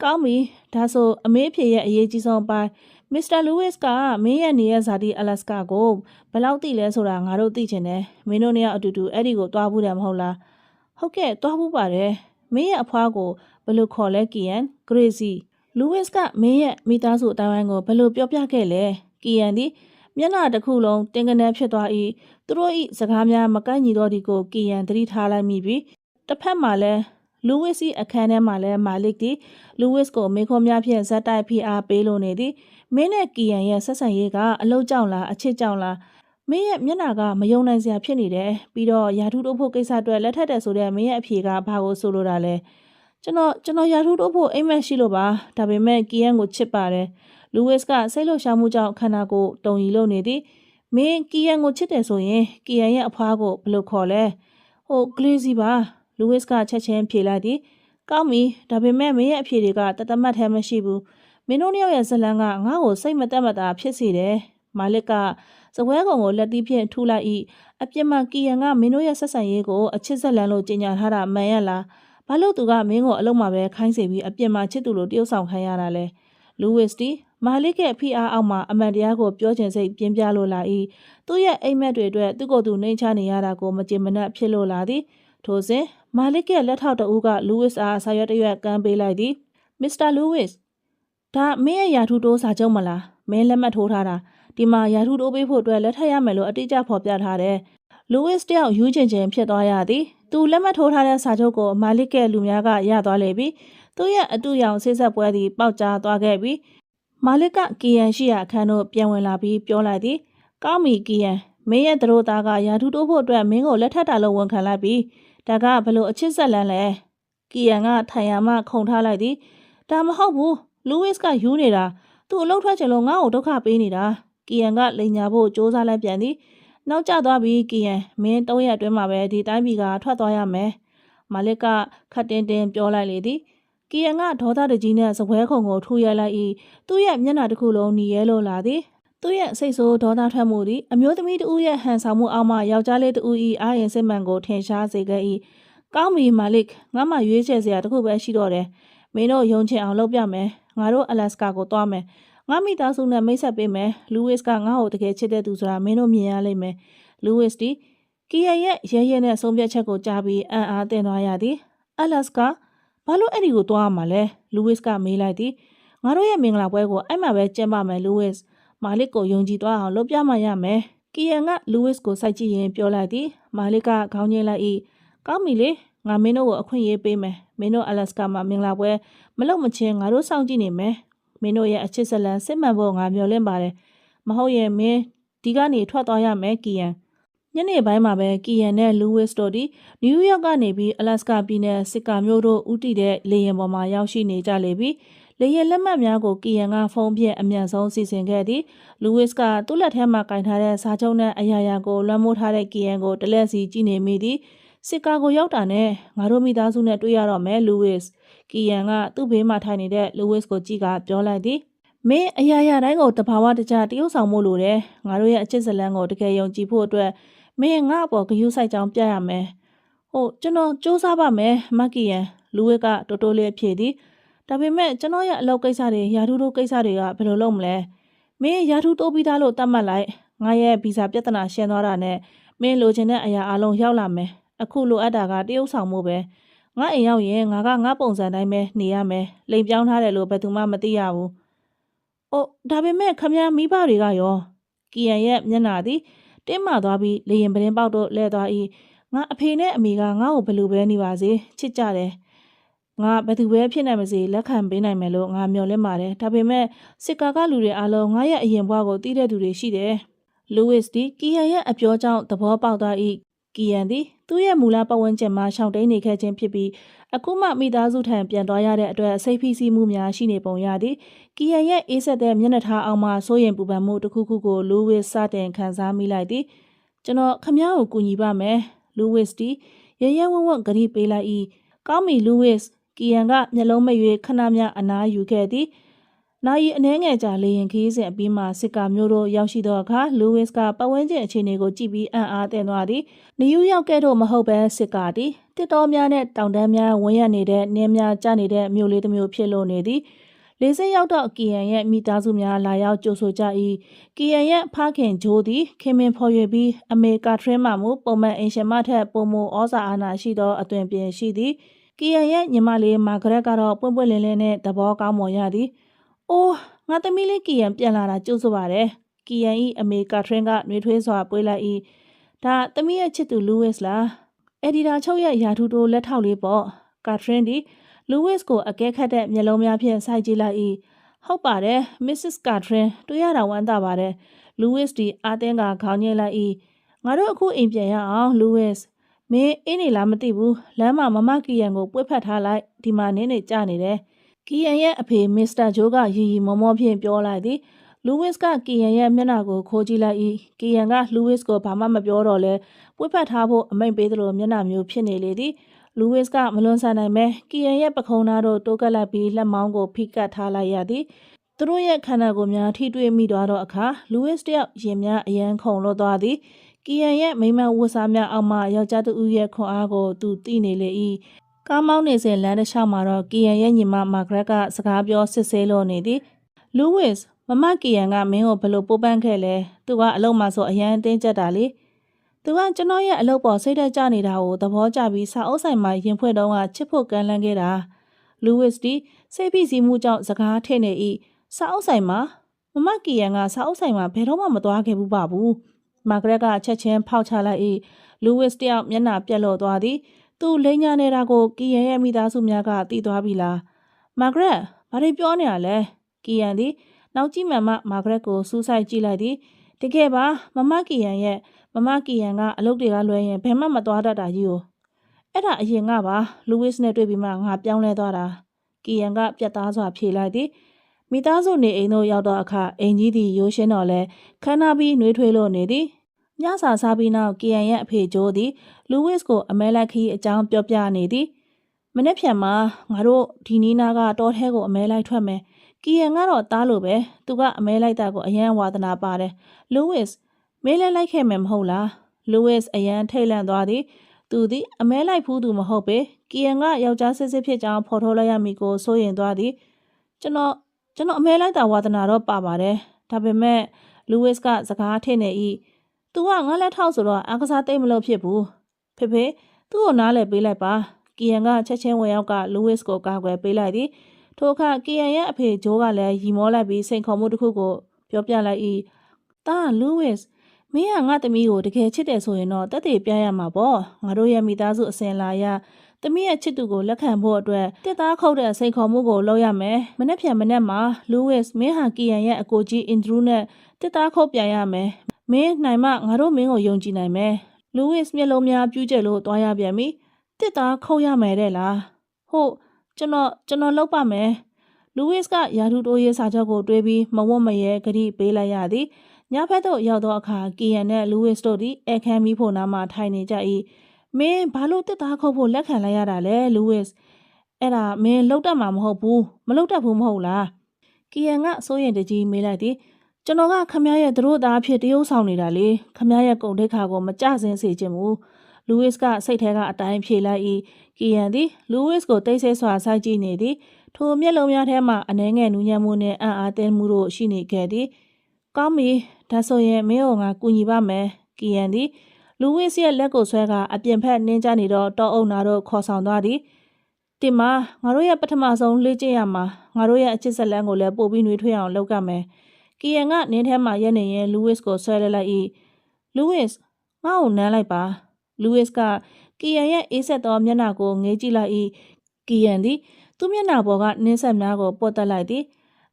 ကောင်းပြီဒါဆိုအမေးဖြေရဲ့အရေးကြီးဆုံးပိုင်းမစ္စတာလူးဝစ်ကမင်းရဲ့နေရဇာတိအလက်စကာကိုဘယ်လောက်သိလဲဆိုတာငါတို့သိချင်တယ်မင်းတို့နှစ်ယောက်အတူတူအဲ့ဒီကိုတွားဘူးတယ်မဟုတ်လားဟုတ်ကဲ့တွားဘူးပါတယ်မင်းရဲ့အဖွားကိုဘယ်လိုခေါ်လဲကီယန်ဂရေစီလူးဝစ်ကမင်းရဲ့မိသားစုအတိုင်းကိုဘယ်လိုပြောပြခဲ့လဲကီယန်သည်မျက်နှာတစ်ခုလုံးတင်ကနေဖြစ်သွား၏သူတို့၏စကားများမကိုက်ညီတော့ဒီကိုကီယန်သတိထားလိုက်မိပြီးတစ်ဖက်မှာလဲလူးဝစ်စီအခန်းထဲမှာလဲမာလစ်သည်လူးဝစ်ကိုမေခွန်များဖြင့်ဇက်တိုက်ဖိအားပေးလို့နေသည်မင်းနဲ့ကီယန်ရဲ့ဆက်ဆံရေးကအလုတ်ကြောင့်လားအချစ်ကြောင့်လားမင်းရဲ့မျက်နှာကမယုံနိုင်စရာဖြစ်နေတယ်ပြီးတော့ယာထူးတိုးဖို့ကိစ္စအတွက်လက်ထက်တယ်ဆိုတဲ့မင်းရဲ့အဖြေကဘာကိုဆိုလိုတာလဲကျွန်တော်ယာထူးတိုးဖို့အိမ်မက်ရှိလို့ပါဒါပေမဲ့ကီယန်ကိုချစ်ပါတယ်လူးဝစ်ကစိတ်လှုပ်ရှားမှုကြောင့်ခန္ဓာကိုယ်တုန်ရီလို့နေသည်မင်းကီယန်ကိုချစ်တယ်ဆိုရင်ကီယန်ရဲ့အဖွားကိုဘယ်လိုခေါ်လဲဂလေးစီပါလူးဝစ်ကချက်ချင်းဖြေလိုက်သည်ကောင်းပြီဒါပေမဲ့မင်းရဲ့အဖြေတွေကတသမတ်ထဲမရှိဘူးမင်းတို့နှစ်ယောက်ရဲ့ဇလန်းကငါ့ကိုစိတ်မတက်မတာဖြစ်စေတယ်မာလစ်ကစပွဲကုံကိုလက်သီးဖြင့်ထူလိုက်၏အပြစ်မှကီယန်ကမင်းတို့ရဲ့ဆက်ဆံရေးကိုအချစ်ဇလန်းလို့ကြေညာထားတာမှန်ရလား ဘာလို့သူကမင်းကိုအလုံးမှာပဲခိုင်းစေပြီးအပြင်မှာချစ်သူလိုတယောက်ဆောင်ခိုင်းရတာလဲလူဝစ်တီမာလစ်ရဲ့ဖိအားအောက်မှာအမှန်တရားကိုပြောချင်စိတ်ပြင်းပြလို့လာ၏သူ့ရဲ့အိမ်မက်တွေအတွက်သူ့ကိုယ်သူနှိမ်ချနေရတာကိုမကျေမနပ်ဖြစ်လို့လာသည်ထို့စဉ်မာလစ်ရဲ့လက်ထောက်တဦးကလူဝစ်အားဆာရွက်တရွက်ကမ်းပေးလိုက်သည်မစ္စတာလူဝစ်ဒါမင်းရဲ့ယာထူတိုးစာချုပ်မလားမင်းလက်မှတ်ထိုးထားတာဒီမှာယာထူတိုးပေးဖို့အတွက်လက်ထပ်ရမယ်လို့အတိအကျဖော်ပြထားတယ်လူဝစ်တယောက်ယူချင်ဖြစ်သွားရသည်သူလက်မှတ်ထိုးထားတဲ့စာချုပ်ကိုမာလစ်ရဲ့လူများကရသွားလေပြီသူရဲ့အတူရောင်ဆေးဆက်ပွဲသည်ပေါက်ကြားသွားခဲ့ပြီမာလစ်ကကီယန်ရှိရာအခန်းသို့ပြန်ဝင်လာပြီးပြောလိုက်သည်ကောင်းပြီကီယန်မင်းရဲ့တို့သားကယာထူတိုးဖို့အတွက်မင်းကိုလက်ထပ်တာလို့ဝန်ခံလိုက်ပြီဒါကဘလို့အချစ်ဆက်လန်းလဲကီယန်ကထိုင်ရမှခုန်ထားလိုက်သည်ဒါမဟုတ်ဘူးလူဝစ်ကယူနေတာသူ့အလုပ်ထွက်ချင်လို့ငါ့ကိုဒုက္ခပေးနေတာကီယန်ကလိန်ညာဖို့စ조사လိုက်ပြန်သည်နောက်ကျသွားပြီးကီယန်မင်း3ရက်အတွင်းမှာပဲဒီတိုင်းပြည်ကထွက်သွားရမယ်မာလစ်ကခတ်တင်းတင်းပြောလိုက်လေသည်ကီယန်ကဒေါသတကြီးနဲ့စပွဲခုံကိုထူရိုက်လိုက်၏သူ့ရဲ့မျက်နှာတစ်ခုလုံးหนีရဲလို့လာသည်သူ့ရဲ့စိတ်ဆိုးဒေါသထွက်မှုသည်အမျိုးသမီးတဦးရဲ့ဟန်ဆောင်မှုအောက်မှယောက်ျားလေးတဦး၏အာရင်စစ်မှန်ကိုထင်ရှားစေခဲ့၏ကောင်းပြီမာလစ်ငါမှရွေးချယ်စရာတစ်ခုပဲရှိတော့တယ်မင်းတို့ယုံချင်အောင်လုပ်ပြမယ်ငါတို့အလက်စကာကိုသွားမယ်ငါမိသားစုနဲ့မိတ်ဆက်ပေးမယ်လူဝစ်ကငါ့ကိုတကယ်ချစ်တဲ့သူဆိုတာမင်းတို့မြင်ရလိမ့်မယ်လူဝစ်တီကီယန်ရဲ့ရဲရဲနဲ့ဆုံးဖြတ်ချက်ကိုကြားပြီးအံ့အားသင့်သွားရသည်အလက်စကာဘာလို့အဲ့ဒီကိုသွားရမှာလဲလူဝစ်ကမေးလိုက်သည်ငါတို့ရဲ့မင်္ဂလာပွဲကိုအဲ့မှာပဲကျင်းပမယ်လူဝစ်မာလစ်ကိုယုံကြည်သွားအောင်လုပ်ပြမှရမယ်ကီယန်ကလူဝစ်ကိုစိုက်ကြည့်ရင်ပြောလိုက်သည်မာလစ်ကခေါင်းငိမ့်လိုက်၏ကောင်းပြီလေငါမင်းတို့ကိုအခွင့်အရေးပေးမယ်မင်းတို့အလက်စကာမှာမင်္ဂလာပွဲမလုပ်မချင်းငါတို့စောင့်ကြည့်နေမယ်မင်းတို့ရဲ့အချစ်ဇလံစစ်မှန်ဖို့ငါမျှော်လင့်ပါတယ်မဟုတ်ရင်မင်းဒီကနေထွက်သွားရမယ်ကီယန်ညနေပိုင်းမှာပဲကီယန်နဲ့လူဝစ်တို့ဒီနယူးယောက်ကနေပြီးအလက်စကာပြည်နယ်စစ်ကာမြို့တို့ဦးတည်တဲ့လေယာဉ်ပေါ်မှာရောက်ရှိနေကြလေပြီးလေယာဉ်လက်မှတ်များကိုကီယန်ကဖုန်းဖြင့်အမြန်ဆုံးစီစဉ်ခဲ့သည်လူဝစ်ကသူ့လက်ထဲမှာကင်ထားတဲ့စာချုပ်နဲ့အရာရာကိုလွှမ်းမိုးထားတဲ့ကီယန်ကိုတလက်စီကြည့်နေမိသည်စစ်ကာကိုရောက်တာနဲ့ငါတို့မိသားစုနဲ့တွေ့ရတော့မယ်လူဝစ်ကီယန်ကသူ့ဘေးမှာထိုင်နေတဲ့လူဝစ်ကိုကြည့်ကပြောလိုက်သည်မင်းအရာရာတိုင်းကိုတဘာဝတကျတရုပ်ဆောင်မှုလိုတယ်ငါတို့ရဲ့အချစ်ဇလံကိုတကယ်ယုံကြည်ဖို့အတွက်မင်းငါ့အပေါ်ဂရုစိုက်ကြောင်းပြရမယ်ဟုတ်ကျွန်တော်စူးစမ်းပါမယ်မကီယန်လူဝစ်ကတိုးတိုးလေးဖြေသည်ဒါပေမဲ့ကျွန်တော်ရဲ့အလုပ်ကိစ္စတွေယာထူးတို့ကိစ္စတွေကဘယ်လိုလုပ်မလဲမင်းယာထူးတိုးပြီးသားလို့သတ်မှတ်လိုက်ငါရဲ့ဗီဇာပြဿနာရှင်းသွားတာနဲ့မင်းလိုချင်တဲ့အရာအလုံးရောက်လာမယ်အခုလိုအပ်တာကတရုပ်ဆောင်မှုပဲငါအိမ်ရောက်ရင်ငါကငါပုံစံတိုင်းပဲနေရမယ်လိမ်ပြောင်းထားတယ်လို့ဘယ်သူမှမသိရဘူးအိုးဒါပေမဲ့ခမရမိဘတွေကရောကီယန်ရဲ့မျက်နှာသည်တင်းမာသွားပြီးလေရင်ပရင်ပေါက်တော့လဲသွား၏ငါအဖေနဲ့အမေကငါ့ကိုဘယ်လိုပဲနေပါစေချစ်ကြတယ်ငါဘယ်သူပဲဖြစ်နိုင်မစေလက်ခံပေးနိုင်မယ်လို့ငါမျှော်လင့်ပါတယ်ဒါပေမဲ့စစ်ကာကလူတွေအားလုံးငါရဲ့အရင်ဘဝကိုသိတဲ့သူတွေရှိတယ်လူဝစ်ဒီကီယန်ရဲ့အပြောကြောင့်သဘောပေါက်သွား၏ကီယန်သည်သူ့ရဲ့မူလပတ်ဝန်းကျင်မှာရှောင်တိန်နေခဲ့ခြင်းဖြစ်ပြီးအခုမှမိသားစုထံပြန်သွားရတဲ့အတွက်စိတ်ဖိစီးမှုများရှိနေပုံရသည်ကီယန်ရဲ့အေးဆက်တဲ့မျက်နှာထားအောင်မှစိုးရင်ပူပန်မှုတစ်ခုခုကိုလူဝစ်စတင်ခံစားမိလိုက်သည်ကျွန်တော်ခမည်းကိုကူညီပါမယ်လူဝစ်တီရရဝဝဂရီပေးလိုက်၏ကောင်းပြီလူဝစ်ကီယန်ကမျက်လုံးမရွေခဏမြအနားယူခဲ့သည်နာယီအနှဲငယ်ကြာလေရင်ခီးစဉ်အပြီးမှာစစ်ကာမျိုးတို့ရောက်ရှိသောအခါလူဝစ်ကပတ်ဝန်းကျင်အခြေအနေကိုကြည့်ပြီးအံ့အားသင့်သွားသည်နယူးယောက်ကဲ့သို့မဟုတ်ဘဲစစ်ကာသည်တစ်တော်များနဲ့တောင်တန်းများဝန်းရနေတဲ့နင်းများကျနေတဲ့မြို့လေးတစ်မြို့ဖြစ်လို့နေသည်လေးစိတ်ရောက်တော့ကီယန်ရဲ့မိသားစုများလာရောက်ကြိုဆိုကြ၏ကီယန်ရဲ့ဖခင်ဂျိုးသည်ခင်မင်ဖော်ရွေပြီးအမေကာထရင်းမှမူပုံမှန်အင်ရှင်မထက်ပုံမဩဇာအာဏာရှိသောအသွင်ပြင်ရှိသည်ကီယန်ရဲ့ညီမလေးမာဂရက်ကတော့ပွင့်ပွင့်လင်းလင်းနဲ့သဘောကောင်းမွန်ရသည်အိုးငါသမီးလေးကီယန်ပြန်လာတာကြိုးဆိုပါတယ်ကီယန်၏အမေကာထရင်းကနှွေးထွေးစွာပွေးလိုက်၏ဒါသမီးရဲ့ချစ်သူလူဝစ်လားအက်ဒီတာချုပ်ရဲ့ယာထူတိုလက်ထောက်လေးပေါ့ကာထရင်းဒီလူဝစ်ကိုအကဲခတ်တဲ့မျက်လုံးများဖြင့်စိုက်ကြည့်လိုက်၏ဟုတ်ပါတယ်မစ္စစ်ကာထရင်းတွေ့ရတာဝမ်းသာပါတယ်လူဝစ်ဒီအာသင်းကခေါင်းညှိလိုက်၏ငါတို့အခုအိမ်ပြန်ရအောင်လူဝစ်မင်းအင်းနေလားမသိဘူးလမ်းမှာမမကီယန်ကိုပွေ့ဖက်ထားလိုက်ဒီမှာနင်းနေကြနေတယ်ကီယန်ရဲ့အဖေမစ္စတာဂျိုးကရီရီမောမောဖြင့်ပြောလိုက်သည်လူဝစ်ကကီယန်ရဲ့မျက်နှာကိုခိုးကြည့်လိုက်၏ကီယန်ကလူဝစ်ကိုဘာမှမပြောတော့လဲပွေ့ဖက်ထားဖို့အမိန့်ပေးသလိုမျက်နှာမျိုးဖြစ်နေလေသည်လူဝစ်ကမလွန်ဆန်နိုင်ပဲကီယန်ရဲ့ပခုံးသားတို့တိုးကပ်လိုက်ပြီးလက်မောင်းကိုဖိကတ်ထားလိုက်ရသည်သူတို့ရဲ့ခန္ဓာကိုယ်များထိတွေ့မိသွားတော့အခါလူဝစ်တယောက်ရင်များအယမ်းခုန်လွတ်သွားသည်ကီယန်ရဲ့မိမဝတ်စားများအောက်မှယောက်ျားသူရဲ့ခွန်အားကိုသူသိနေလေ၏ ကားမောင်းနေစဉ်လမ်းတစ်လျှောက်မှာတော့ကီယန်ရဲ့ညီမမာဂရက်ကစကားပြောစစ်ဆေးလို့နေသည်လူးဝစ်မမကီယန်ကမင်းကိုဘလို့ပိုးပန်းခဲ့လဲသူကအလုပ်မှာဆိုအရန်တင်းကျပ်တာလေသူကကျွန်တော်ရဲ့အလုပ်ပေါ်စိတ်သက်ကြနေတာကိုသဘောကျပြီးစာအုပ်ဆိုင်မှာရင်ဖွင့်တော့ကချစ်ဖို့ကမ်းလှမ်းခဲ့တာလူးဝစ်ဒီစိတ်ဖိစီးမှုကြောင့်စကားထိနေ၏စာအုပ်ဆိုင်မှာမမကီယန်ကစာအုပ်ဆိုင်မှာဘယ်တော့မှမသွားခဲ့ဘူးပါဘူးမာဂရက်ကချက်ချင်းဖောက်ချလိုက်၏လူးဝစ်တယောက်မျက်နှာပြက်လို့သွားသည်သူလိန်ညာနေတာကိုကီယန်ရဲ့မိသားစုများကသိသွားပြီလားမာဂရက်ဘာတွေပြောနေရလဲကီယန်သည်နောက်ကြည့်မှန်မှမာဂရက်ကိုစူးစိုက်ကြည့်လိုက်သည်တကယ်ပါမမကီယန်ကအလုပ်တွေကလွှဲရင်ဘယ်မှမသွားတတ်တာကြီးကိုအဲ့ဒါအရင်ကပါလူးဝစ်နဲ့တွေ့ပြီးမှငါပြောင်းလဲသွားတာကီယန်ကပြတ်သားစွာဖြေလိုက်သည်မိသားစုနေအိမ်တို့ရောက်တော့အခါအိမ်ကြီးသည်ရိုးရှင်းတော့လဲခန်းနာပြီးနှွေးထွေးလို့နေသည်ညစာစားပြီးနောက်ကီယန်ရဲ့အဖေဂျိုးသည်လူးဝစ်ကိုအမဲလိုက်ခီးအကြောင်းပြောပြနေသည်မနေ့ဖြန်မှာငါတို့ဒီနီးနားကတောထဲကိုအမဲလိုက်ထွက်မယ်ကီယန်ကတော့တားလို့ပဲသူကအမဲလိုက်တာကိုအယံဝါသနာပါတယ်လူးဝစ်မဲလဲလိုက်ခဲ့မယ်မဟုတ်လားလူးဝစ်အယံထိတ်လန့်သွားသည်သူသည်အမဲလိုက်ဖူးသူမဟုတ်ပေကီယန်ကယောက်ျားစစ်စစ်ဖြစ်ကြောင်းဖော်ထုတ်လိုက်ရမည်ကိုစိုးရင်သွားသည်ကျွန်တော်အမဲလိုက်တာဝါသနာတော့ပါပါတယ်ဒါပေမဲ့လူးဝစ်ကစကားထည့်နေ၏သူကငါလက်ထောက်ဆိုတော့အကစားသိမ့်မလို့ဖြစ်ဘူးဖေသူ့ကိုနားလည်ပေးလိုက်ပါကီယန်ကချက်ချင်းဝင်ရောက်ကလူးဝစ်ကိုကာကွယ်ပေးလိုက်သည်ထိုအခါကီယန်ရဲ့အဖေဂျိုးကလည်းရီမောလိုက်ပြီးစိန်ခေါ်မှုတစ်ခုကိုပြောပြလိုက်၏တာလူးဝစ်မင်းကငါသမီးကိုတကယ်ချစ်တယ်ဆိုရင်တော့တက်တည်ပြရမှာပေါ့ငါတို့ရဲ့မိသားစုအစဉ်လာရသမီးရဲ့ချစ်သူကိုလက်ခံဖို့အတွက်တစ်သားခုတ်တဲ့စိန်ခေါ်မှုကိုလုပ်ရမယ်မနေ့ဖြန်မနေ့မှာလူးဝစ်မင်းဟာကီယန်ရဲ့အကိုကြီးအင်ဒရူးနဲ့တစ်သားခုတ်ပြန်ရမယ်မင်းနိုင်မှငါတို့မင်းကိုယုံကြည်နိုင်မယ်လူးဝစ်မျက်လုံးများပြူးကျက်လို့သွားရပြန်ပြီတစ်သားခုတ်ရမယ်တဲ့လားဟုတ်ကျွန်တော်လုပ်ပါမယ်လူးဝစ်ကယာဒူတိုးရေးစာချုပ်ကိုတွေးပြီးမဝတ်မရဲဂတိပေးလိုက်ရသည်ညဖက်သို့ရောက်သောအခါကီယန်နဲ့လူးဝစ်တို့သည်အခန်းမီးဖို့နားမှထိုင်နေကြ၏မင်းဘာလို့တစ်သားခုတ်ဖို့လက်ခံလိုက်ရတာလဲလူးဝစ်အဲ့ဒါမင်းလှုပ်တတ်မှာမဟုတ်ဘူးမလှုပ်တတ်ဘူးမဟုတ်လားကီယန်ကစိုးရင်တကြီးမေးလိုက်သည်ကျွန်တော်ကခမရဲ့သူတို့သားဖြစ်တရုပ်ဆောင်နေတာလေခမရဲ့ကုံထိတ်ခါကိုမကြဆင်းစေချင်ဘူးလူးဝစ်ကစိတ်ထဲကအတိုင်းဖြေလိုက်၏ကီယန်သည်လူးဝစ်ကိုတိတ်ဆိတ်စွာစိုက်ကြည့်နေသည်ထိုမျက်လုံးများထဲမှအနှဲငယ်နူးညံ့မှုနှင့်အံ့အားသင့်မှုတို့ရှိနေခဲ့သည်ကောင်းပြီဒါဆိုရင်မင်းကိုငါကူညီပါမယ်ကီယန်သည်လူးဝစ်ရဲ့လက်ကိုဆွဲကအပြင်ဖက်နင်းကြနေတော့တောအုပ်နာတို့ခေါ်ဆောင်သွားသည်တင်မငါတို့ရဲ့ပထမဆုံးလေ့ကျင့်ရမှာငါတို့ရဲ့အချစ်ဇလန်းကိုလည်းပို့ပြီးနှွေးထွေးအောင်လုပ်ကြမယ်ကီယန်ကနင်းထဲမှာရက်နေရင်လူးဝစ်ကိုဆွဲလိုက်၏လူးဝစ်ငါ့ကိုနမ်းလိုက်ပါလူးဝစ်ကကီယန်ရဲ့အေးဆက်သောမျက်နှာကိုငေးကြည့်လိုက်၏ကီယန်သည်သူ့မျက်နှာပေါ်ကနင်းဆက်များကိုပုတ်တက်လိုက်သည်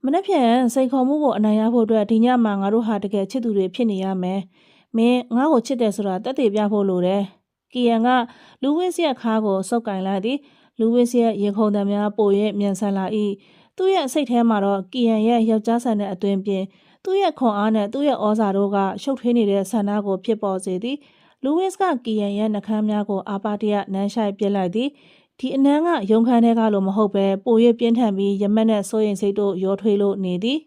မနေ့ဖြန်စိန်ခေါ်မှုကိုအနိုင်ရဖို့အတွက်ဒီညမှာငါတို့ဟာတကယ်ချစ်သူတွေဖြစ်နေရမယ်မင်းငါ့ကိုချစ်တယ်ဆိုတာတက်တည်ပြဖို့လိုတယ်ကီယန်ကလူးဝစ်ရဲ့ခါကိုစုပ်ကင်လိုက်သည်လူးဝစ်ရဲ့ရင်ခုန်သံများပို၍မြန်ဆန်လာ၏သူ့ရဲ့စိတ်ထဲမှာတော့ကီယန်ရဲ့ယောက်ျားဆန်တဲ့အသွင်ပြင်သူ့ရဲ့ခွန်အားနဲ့သူ့ရဲ့ဩဇာတို့ကရှုပ်ထွေးနေတဲ့ဆန္ဒကိုဖြစ်ပေါ်စေသည်လူးဝစ်ကကီယန်ရဲ့နှကမ်းများကိုအာပါတရနမ်းရှိုက်ပစ်လိုက်သည်ဒီအနမ်းကရုံခန်းထဲကလို့မဟုတ်ပဲပို၍ပြင်းထန်ပြီးရမက်နဲ့စိုးရင်စိတ်တို့ရောထွေးလို့နေသည်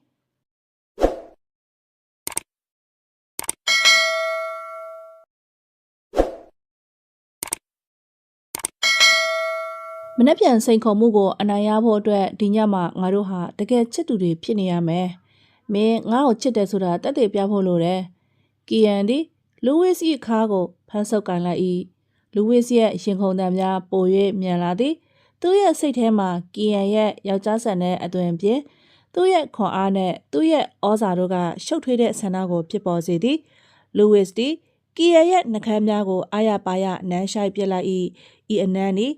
မနေ့ပြန်စိန်ခေါ်မှုကိုအနိုင်ရဖို့အတွက်ဒီညမှာငါတို့ဟာတကယ်ချစ်သူတွေဖြစ်နေရမယ်မင်းငါ့ကိုချစ်တယ်ဆိုတာတက်တည်ပြဖို့လိုတယ်ကီယန်သည်လူးဝစ်၏ခါကိုဖမ်းဆုပ်ကန်လိုက်၏လူးဝစ်ရဲ့ရင်ခုန်သံများပို၍မြန်လာသည်သူ့ရဲ့စိတ်ထဲမှာကီယန်ရဲ့ယောက်ျားဆန်တဲ့အသွင်ပြင်သူ့ရဲ့ခွန်အားနဲ့သူ့ရဲ့ဩဇာတို့ကရှုပ်ထွေးတဲ့ဆန္ဒကိုဖြစ်ပေါ်စေသည်လူးဝစ်သည်ကီယန်ရဲ့နှကမ်းများကိုအာရပါရနမ်းရှိုက်ပစ်လိုက်၏ဤအနမ်းသည်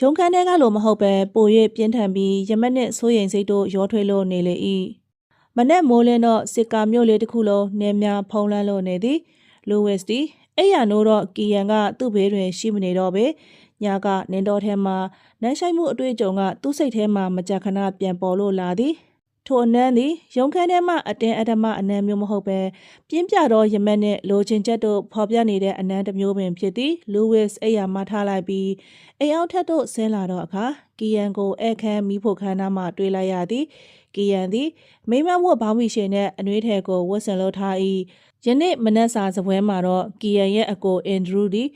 ရုံခန်းထဲကလို့မဟုတ်ပဲပို၍ပြင်းထန်ပြီးရမက်နှင့်စိုးရင်စိတ်တို့ရောထွေးလို့နေလေ၏မနေ့မိုးလင်းတော့စစ်ကာမြို့လေးတစ်ခုလုံးနေများဖုံးလန်းလို့နေသည်လူးဝစ်သည်အဲ့ရနိုးတော့ကီယန်ကသူ့ဘေးတွင်ရှိမနေတော့ပေညကနင်းတော်ထဲမှာနမ်းရှိုက်မှုအတွေ့အကြုံကသူ့စိတ်ထဲမှာမကြခဏပြန်ပေါ်လို့လာသည်ထိုအနမ်းသည်ရုံခန်းထဲမှအတင်းအဓမ္မအနမ်းမျိုးမဟုတ်ပဲပြင်းပြတော့ရမက်နှင့်လိုချင်ချက်တို့ဖော်ပြနေတဲ့အနမ်းတစ်မျိုးပင်ဖြစ်သည်လူးဝစ်အဲ့ရမှထားလိုက်ပြီးအိမ်အောင်ထက်တို့ဆင်းလာတော့အခါကီယန်ကိုအခန်းမီးဖို့ခန်းနာမှတွေ့လိုက်ရသည်ကီယန်သည်မိမဝတ်ဘောင်းမီရှင်နဲ့အနှွေးထဲကိုဝတ်ဆင်လို့ထား၏ယနေ့မနက်စာစပွဲမှာတော့ကီယန်ရဲ့အကိုအင်ဒရူးသည်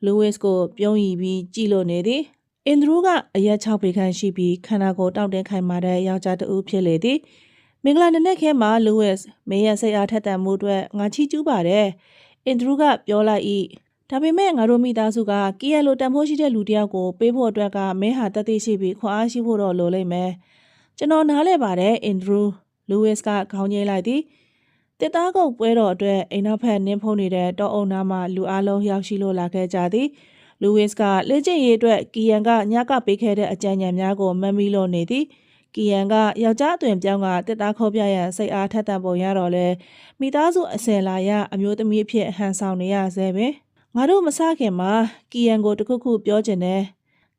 လူးဝစ်ကိုပြုံးရီပြီးကြည့်လို့နေသည် အင်ဒရူးကအရက်6ပေခန့်ရှိပြီးခန္ဓာကိုယ်တောင့်တင်းခိုင်မာတဲ့ယောက်ျားတစ်ဦးဖြစ်လေသည်မင်္ဂလာနံနက်ခင်းမှာလူးဝစ်မင်းရဲ့စိတ်အားထက်သန်မှုအတွက်ငါချီးကျူးပါတယ်အင်ဒရူးကပြောလိုက်၏ဒါပေမဲ့ငါတို့မိသားစုကကီယန်လိုတန်ဖိုးရှိတဲ့လူတစ်ယောက်ကိုပေးဖို့အတွက်ကမင်းဟာတသက်ရှိပြီးခွန်အားရှိဖို့တော့လိုလိမ့်မယ်ကျွန်တော်နားလဲပါတယ်အင်ဒရူးလူးဝစ်ကခေါင်းငိမ့်လိုက်သည်တစ်သားကုတ်ပွဲတော်အတွက်အိမ်နောက်ဖက်နင်းဖုံးနေတဲ့တောအုံနာမှာလူအလုံးရောက်ရှိလို့လာခဲ့ကြသည်လူးဝစ်ကလေ့ကျင့်ရေးအတွက်ကီယန်ကညကပေးခဲ့တဲ့အကြံဉာဏ်များကိုမမီလို့နေသည်ကီယန်ကယောက်ျားအသွင်ပြောင်းကတစ်သားခုတ်ပြရန်စိတ်အားထက်သန်ပုံရတော့လဲမိသားစုအစင်လာရအမျိုးသမီးအဖြစ်ဟန်ဆောင်နေရဆဲပင်ငါတို့မစခင်မှာကီယန်ကိုတခုခုပြောချင်တယ်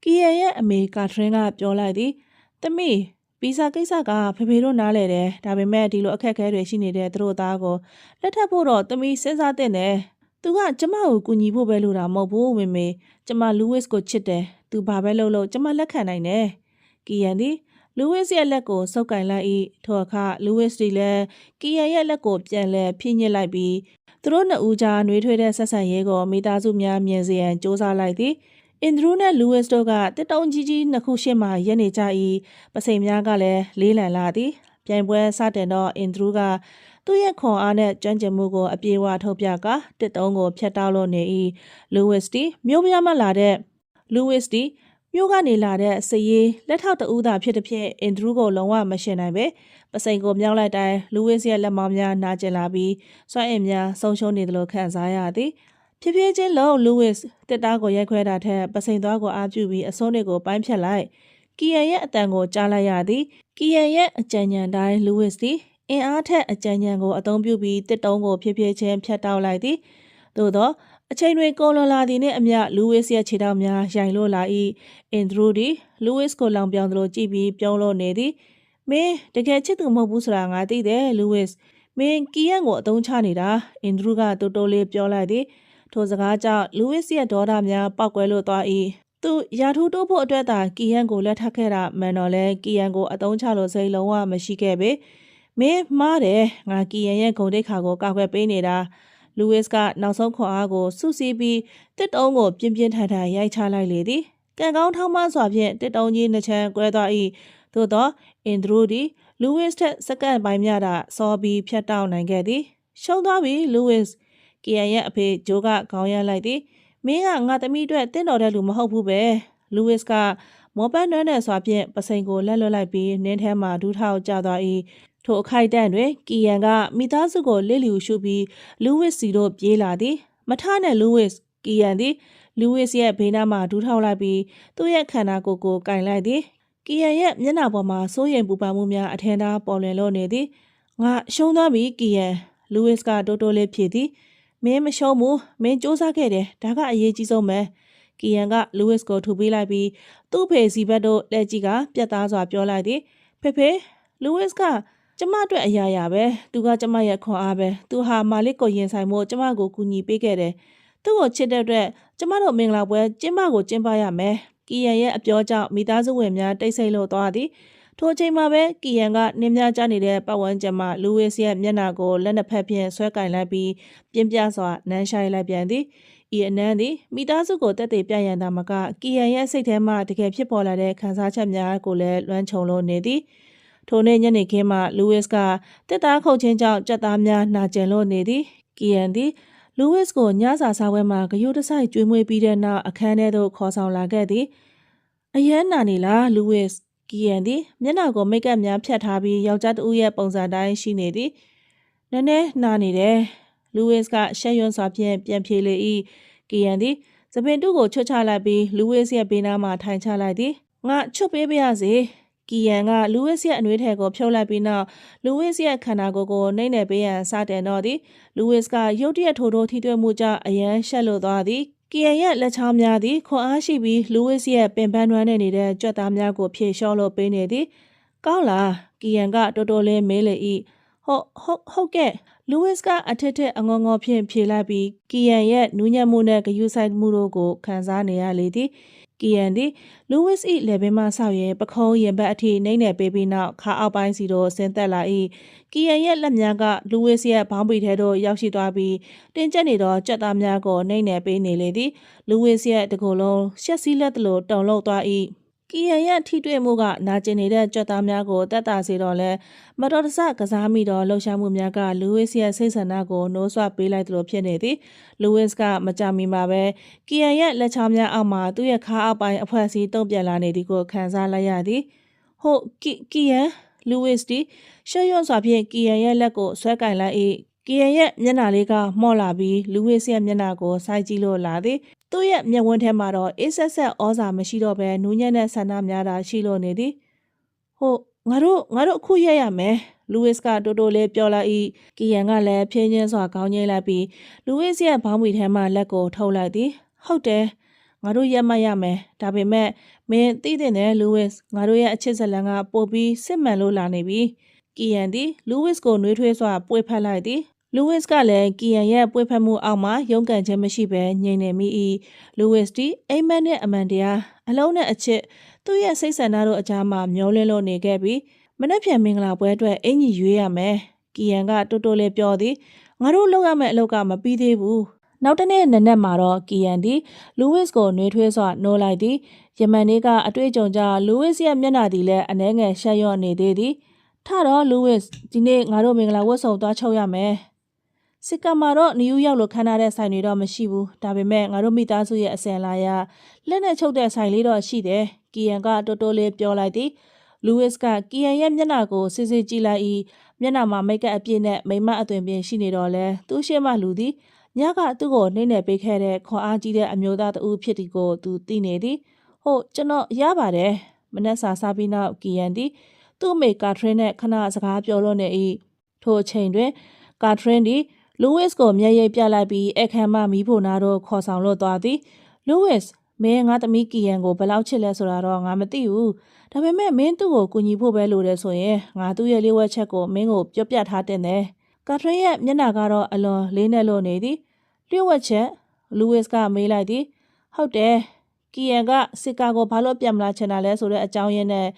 ကီယန်ရဲ့အမေကာထရင်းကပြောလိုက်သည်သမီးဗီဇာကိစ္စကဖေဖေတို့နားလဲတယ်ဒါပေမဲ့ဒီလိုအခက်အခဲတွေရှိနေတဲ့သူတို့သားကိုလက်ထပ်ဖို့တော့သမီးစဉ်းစားသင့်တယ်သူကကျမကိုကူညီဖို့ပဲလို့တာမဟုတ်ဘူးမမေကျမလူးဝစ်ကိုချစ်တယ်သူဘာပဲလုပ်လို့ကျမလက်ခံနိုင်တယ်ကီယန်သည်လူးဝစ်ရဲ့လက်ကိုဆုပ်ကင်လိုက်၏ထိုအခါလူးဝစ်ဒီလည်းကီယန်ရဲ့လက်ကိုပြန်လဲဖိညစ်လိုက်ပြီးသူတို့နှစ်ဦးကြားနှွေးထွေးတဲ့ဆက်ဆံရေးကိုမိသားစုများမြင်စေရန်စ조사လိုက်သည်အင်ဒရူးနဲ့လူးဝစ်တို့ကတစ်တုံးကြီးကြီးနှစ်ခုရှင်းမှရက်နေကြ၏ပစိန်များကလည်းလေးလံလာသည်ပြိုင်ပွဲစတင်တော့အင်ဒရူးကသူ့ရဲ့ခွန်အားနဲ့ကျွမ်းကျင်မှုကိုအပြေအဝထုတ်ပြကတစ်တုံးကိုဖျက်တောက်လို့နေ၏လူးဝစ်တီမြို့ပြမလာတဲ့လူးဝစ်တီမြို့ကနေလာတဲ့စည်ရေးလက်ထောက်တဦးသာဖြစ်တဲ့ဖြင့်အင်ဒရူးကိုလုံးဝမရှင်းနိုင်ပဲပစိန်ကိုမြောက်လိုက်တိုင်းလူးဝစ်ရဲ့လက်မောင်းများနာကျင်လာပြီးစွမ်းအင်များဆုံးရှုံးနေသလိုခံစားရသည်ဖြည်းဖြည်းချင်းလုံးလူးဝစ်တစ်သားကိုရိုက်ခွဲတာထက်ပစိန်သွားကိုအားပြုပြီးအစိုးတွေကိုပိုင်းဖြတ်လိုက်ကီယန်ရဲ့အတန်ကိုကြားလိုက်ရသည်ကီယန်ရဲ့အကြံဉာဏ်တိုင်းလူးဝစ်သည်အင်အားထက်အကြံဉာဏ်ကိုအသုံးပြုပြီးတစ်တုံးကိုဖြည်းဖြည်းချင်းဖြတ်တောက်လိုက်သည်သို့သောအချိန်တွေကုန်လွန်လာသည်နှင့်အမျှလူးဝစ်ရဲ့ခြေထောက်များရိုင်လို့လာ၏အင်ဒရူးသည်လူးဝစ်ကိုလောင်ပြောင်သလိုကြည့်ပြီးပြုံးလို့နေသည်မင်းတကယ်ချစ်သူမဟုတ်ဘူးဆိုတာငါသိတယ်လူးဝစ်မင်းကီယန်ကိုအသုံးချနေတာအင်ဒရူးကတိုးတိုးလေးပြောလိုက်သည်ထိုစကားကြောင့်လူးဝစ်ရဲ့ဒေါသများပောက်ကွဲလို့သွား၏သူရာထူးတိုးဖို့အတွက်သာကီယန်ကိုလက်ထပ်ခဲ့တာမှန်တော့လဲကီယန်ကိုအသုံးချလို့စိတ်လုံးဝမရှိခဲ့ပေမင်းမားတယ်ငါကီယန်ရဲ့ဂုဏ်တိတ်ခါကိုကောက်ွယ်ပေးနေတာလူးဝစ်ကနောက်ဆုံးခွန်အားကိုစုစည်းပြီးတစ်တုံးကိုပြင်းပြင်းထန်ထန်ရိုက်ချလိုက်လေသည်ကံကောင်းထောင်းမစွာဖြင့်တစ်တုံးကြီးနှစ်ချမ်းကွဲသွား၏သို့သောအင်ဒရူးသည်လူးဝစ်ထက်စက္ကန့်ပိုင်းများသာစောပြီးဖြတ်တောက်နိုင်ခဲ့သည်ရှုံးသွားပြီလူးဝစ်ကီယန်ရဲ့အဖေဂျိုးကခေါင်းရမ်းလိုက်သည်မင်းကငါသမီးအတွက်တင့်တော်တဲ့လူမဟုတ်ဘူးပဲလူးဝစ်ကမောပန်းနှွမ်းတဲ့စွာဖြင့်ပစိန်ကိုလက်လွတ်လိုက်ပြီးနင်းထဲမှဒူးထောက်ကျသွား၏ထိုအခိုက်အတန့်တွင်ကီယန်ကမိသားစုကိုလစ်လျူရှုပြီးလူးဝစ်စီတို့ပြေးလာသည်မထနဲ့လူးဝစ်ကီယန်သည်လူးဝစ်ရဲ့ဘေးနားမှဒူးထောက်လိုက်ပြီးသူ့ရဲ့ခန္ဓာကိုယ်ကိုကင်လိုက်သည်ကီယန်ရဲ့မျက်နှာပေါ်မှာစိုးရိမ်ပူပန်မှုများအထင်သားပေါ်လွင်လို့နေသည်ငါရှုံးသွားပြီကီယန်လူးဝစ်ကတိုးတိုးလေးဖြေသည်မင်းမရှုံးဘူးမင်းစူးစမ်းခဲ့တယ်ဒါကအရေးကြီးဆုံးပဲကီယန်ကလူးဝစ်ကိုထူပေးလိုက်ပြီးသူ့ဖေစီဘက်တို့လက်ကြီးကပြတ်သားစွာပြောလိုက်သည်ဖေဖေလူးဝစ်ကကျမအတွက်အရာရာပဲသူကကျမရဲ့ခွန်အားပဲသူဟာမာလစ်ကိုရင်ဆိုင်မှုကျမကိုကူညီပေးခဲ့တယ်သူ့ကိုချစ်တဲ့အတွက်ကျမတို့မင်္ဂလာပွဲကျင်းပရမယ်ကီယန်ရဲ့အပြောကြောင့်မိသားစုဝင်များတိတ်ဆိတ်လို့သွားသည်ထိုအချိန်မှာပဲကီယန်ကနင်းများကျနေတဲ့ပတ်ဝန်းကျင်မှာလူးဝစ်ရဲ့မျက်နှာကိုလက်နှစ်ဖက်ဖြင့်ဆွဲကင်လိုက်ပြီးပြင်းပြစွာနမ်းရှိုင်းလိုက်ပြန်သည်ဤအနမ်းသည်မိသားစုကိုတက်တည်ပြရန်သာမကကီယန်ရဲ့စိတ်ထဲမှတကယ်ဖြစ်ပေါ်လာတဲ့ခံစားချက်များကိုလည်းလွှမ်းခြုံလို့နေသည်ထိုနေ့ညနေခင်းမှာလူးဝစ်ကတစ်သားခုတ်ခြင်းကြောင့်ကြက်သားများနာကျင်လို့နေသည်ကီယန်သည်လူးဝစ်ကိုညစာစားပွဲမှာဂယုတစိုက်ကျွေးမွေးပြီးတဲ့နောက်အခန်းထဲသို့ခေါ်ဆောင်လာခဲ့သည်အယမ်းနာနေလားလူးဝစ်ကီယန်သည်မျက်နှာကိုမိတ်ကပ်များဖြတ်ထားပြီးယောက်ျားတဦးရဲ့ပုံစံတိုင်းရှိနေသည်နည်းနည်းနာနေတယ်လူးဝစ်ကရှက်ရွံ့စွာဖြင့်ပြန်ဖြေလေ၏ကီယန်သည်သပင်တုကိုချွတ်ချလိုက်ပြီးလူးဝစ်ရဲ့ဘေးနားမှထိုင်ချလိုက်သည်ငါချွတ်ပေးပါရစေကီယန်ကလူးဝစ်ရဲ့အနှွေးထည်ကိုဖြုတ်လိုက်ပြီးနောက်လူးဝစ်ရဲ့ခန္ဓာကိုယ်ကိုနှိမ့်နယ်ပေးရန်စတင်တော့သည်လူးဝစ်ကရုတ်တရက်ထိုးထိတွေ့မှုကြောင့်အယမ်းရှက်လို့သွားသည်ကီယန်ရဲ့လက်ချောင်းများသည်ခွန်အားရှိပြီးလူးဝစ်ရဲ့ပင်ပန်းနှွမ်းနေတဲ့ကြွက်သားများကိုဖြေလျှော့လို့ပေးနေသည်ကောင်းလားကီယန်ကတိုးတိုးလေးမေးလေ၏ဟုတ်ကဲ့လူးဝစ်ကအထက်ထက်အငေါငေါဖြင့်ဖြေလိုက်ပြီးကီယန်ရဲ့နူးညံ့မှုနဲ့ဂယုစိုက်မှုတို့ကိုခံစားနေရလေသည် ကီယန်သည်လူးဝစ်၏လေပင်မှဆောက်ရဲပခုံးရင်ဘတ်အထိနှိမ့်နယ်ပေးပြီးနောက်ခါအောက်ပိုင်းစီတို့ဆင်းသက်လာ၏ကီယန်ရဲ့လက်များကလူးဝစ်ရဲ့ဘောင်းပီထဲသို့ရောက်ရှိသွားပြီးတင်းကျပ်နေသောကြက်သားများကိုနှိမ့်နယ်ပေးနေလေသည်လူးဝစ်ရဲ့တကူလုံးရှက်စည်းလက်သလိုတုန်လှုပ်သွား၏ကီယန်ရဲ့ထိတွေ့မှုကနာကျင်နေတဲ့ကြက်သားများကိုတက်တာစေတော့လဲမတော်တဆကစားမိသောလှုပ်ရှားမှုများကလူးဝစ်ရဲ့စိတ်ဆန္ဒကိုနှိုးဆွပေးလိုက်သလိုဖြစ်နေသည်လူးဝစ်ကမကြမီမှာပဲကီယန်ရဲ့လက်ချောင်းများအောက်မှာသူ့ရဲ့ခါအောက်ပိုင်းအဖွဲ့အစည်းတုံ့ပြန်လာနေသည်ကိုခံစားလိုက်ရသည်ဟုတ်ကီယန်လူးဝစ်တီရှေ့ရွံ့စွာဖြင့်ကီယန်ရဲ့လက်ကိုဆွဲကင်လိုက်၏ကီယန်ရဲ့မျက်နှာလေးကမှော့လာပြီးလူးဝစ်ရဲ့မျက်နှာကိုစိုက်ကြည့်လို့လာသည်သူ့ရဲ့မျက်ဝန်းထဲမှာတော့အေးဆက်ဆက်ဩဇာမရှိတော့ဘဲနူးညံ့တဲ့ဆန္ဒများသာရှိလို့နေသည်ဟုတ်ငါတို့အခုရက်ရမယ်လူးဝစ်ကတိုးတိုးလေးပြောလိုက်၏ကီယန်ကလည်းဖြင်းချင်းစွာခေါင်းငိမ့်လိုက်ပြီးလူးဝစ်ရဲ့ဘောင်းမီထဲမှလက်ကိုထုတ်လိုက်သည်ဟုတ်တယ်ငါတို့ရက်မှတ်ရမယ်ဒါပေမဲ့မင်းသိတဲ့နဲ့လူးဝစ်ငါတို့ရဲ့အချစ်ဇလန်ကပို့ပြီးစစ်မှန်လို့လာနေပြီကီယန်သည်လူးဝစ်ကိုနှွေးထွေးစွာပွေဖက်လိုက်သည်လူးဝစ်ကလည်းကီယန်ရဲ့ပွေဖက်မှုအောက်မှာရုန်းကန်ခြင်းမရှိဘဲငြိမ်နေမိ၏လူးဝစ်တီအိမ်မက်နဲ့အမှန်တရားအလုံးနဲ့အချစ်သူ့ရဲ့စိတ်ဆန္ဒတို့အကြားမှာမျောလင်းလို့နေခဲ့ပြီးမနှက်ဖြန်မင်္ဂလာပွဲအတွက်အင်ကြီးရွေးရမယ်ကီယန်ကတိုးတိုးလေးပြောသည်ငါတို့လုပ်ရမယ့်အလုပ်ကမပြီးသေးဘူးနောက်တနေ့နနက်မှာတော့ကီယန်သည်လူးဝစ်ကိုနှွေးထွေးစွာနှိုးလိုက်သည်ယမန်နေ့ကအတွေ့အကြုံကြောင့်လူးဝစ်ရဲ့မျက်နှာသည်လည်းအနှဲငယ်ရှက်ရွံ့နေသေးသည်ထတော့လူးဝစ်ဒီနေ့ငါတို့မင်္ဂလာဝတ်စုံသွားချုပ်ရမယ်စစ်ကမှာတော့နယူးယောက်လိုခမ်းနားတဲ့ဆိုင်တွေတော့မရှိဘူးဒါပေမဲ့ငါတို့မိသားစုရဲ့အစင်လာရလက်နဲ့ချုပ်တဲ့ဆိုင်လေးတော့ရှိတယ်ကီယန်ကတိုးတိုးလေးပြောလိုက်သည်လူးဝစ်ကကီယန်ရဲ့မျက်နှာကိုစစ်စစ်ကြည့်လိုက်၏မျက်နှာမှာမိတ်ကပ်အပြည့်နဲ့မိမအသွင်ပြင်ရှိနေတော့လဲသူ့ရှေ့မှလူသည်ညကသူ့ကိုနှိမ့်နယ်ပေးခဲ့တဲ့ခွန်အားကြီးတဲ့အမျိုးသားတဦးဖြစ်သည်ကိုသူသိနေသည်ဟုတ်ကျွန်တော်ရပါတယ်မနက်စာစားပြီးနောက်ကီယန်သည်သူ့အမေကာထရင်းနဲ့ခဏစကားပြောလို့နေ၏ထိုအချိန်တွင်ကာထရင်းသည်လူးဝစ်ကိုမျက်ရည်ပြလိုက်ပြီးအခမ်းမမီးဖိုနာတို့ခေါ်ဆောင်လို့သွားသည်လူးဝစ်မင်းငါသမီးကီယန်ကိုဘယ်လောက်ချစ်လဲဆိုတာတော့ငါမသိဘူးဒါပေမဲ့မင်းသူ့ကိုကူညီဖို့ပဲလိုတယ်ဆိုရင်ငါသူ့ရဲ့လေးဝက်ချက်ကိုမင်းကိုပြောပြထားတင်တယ်ကာထရင်းရဲ့မျက်နှာကတော့အလွန်လေးနဲ့လို့နေသည်လျှို့ဝှက်ချက်လူးဝစ်ကမေးလိုက်သည်ဟုတ်တယ်ကီယန်ကစစ်ကာကိုဘာလို့ပြန်မလာချင်တာလဲဆိုတဲ့အကြောင်းရင်းနဲ့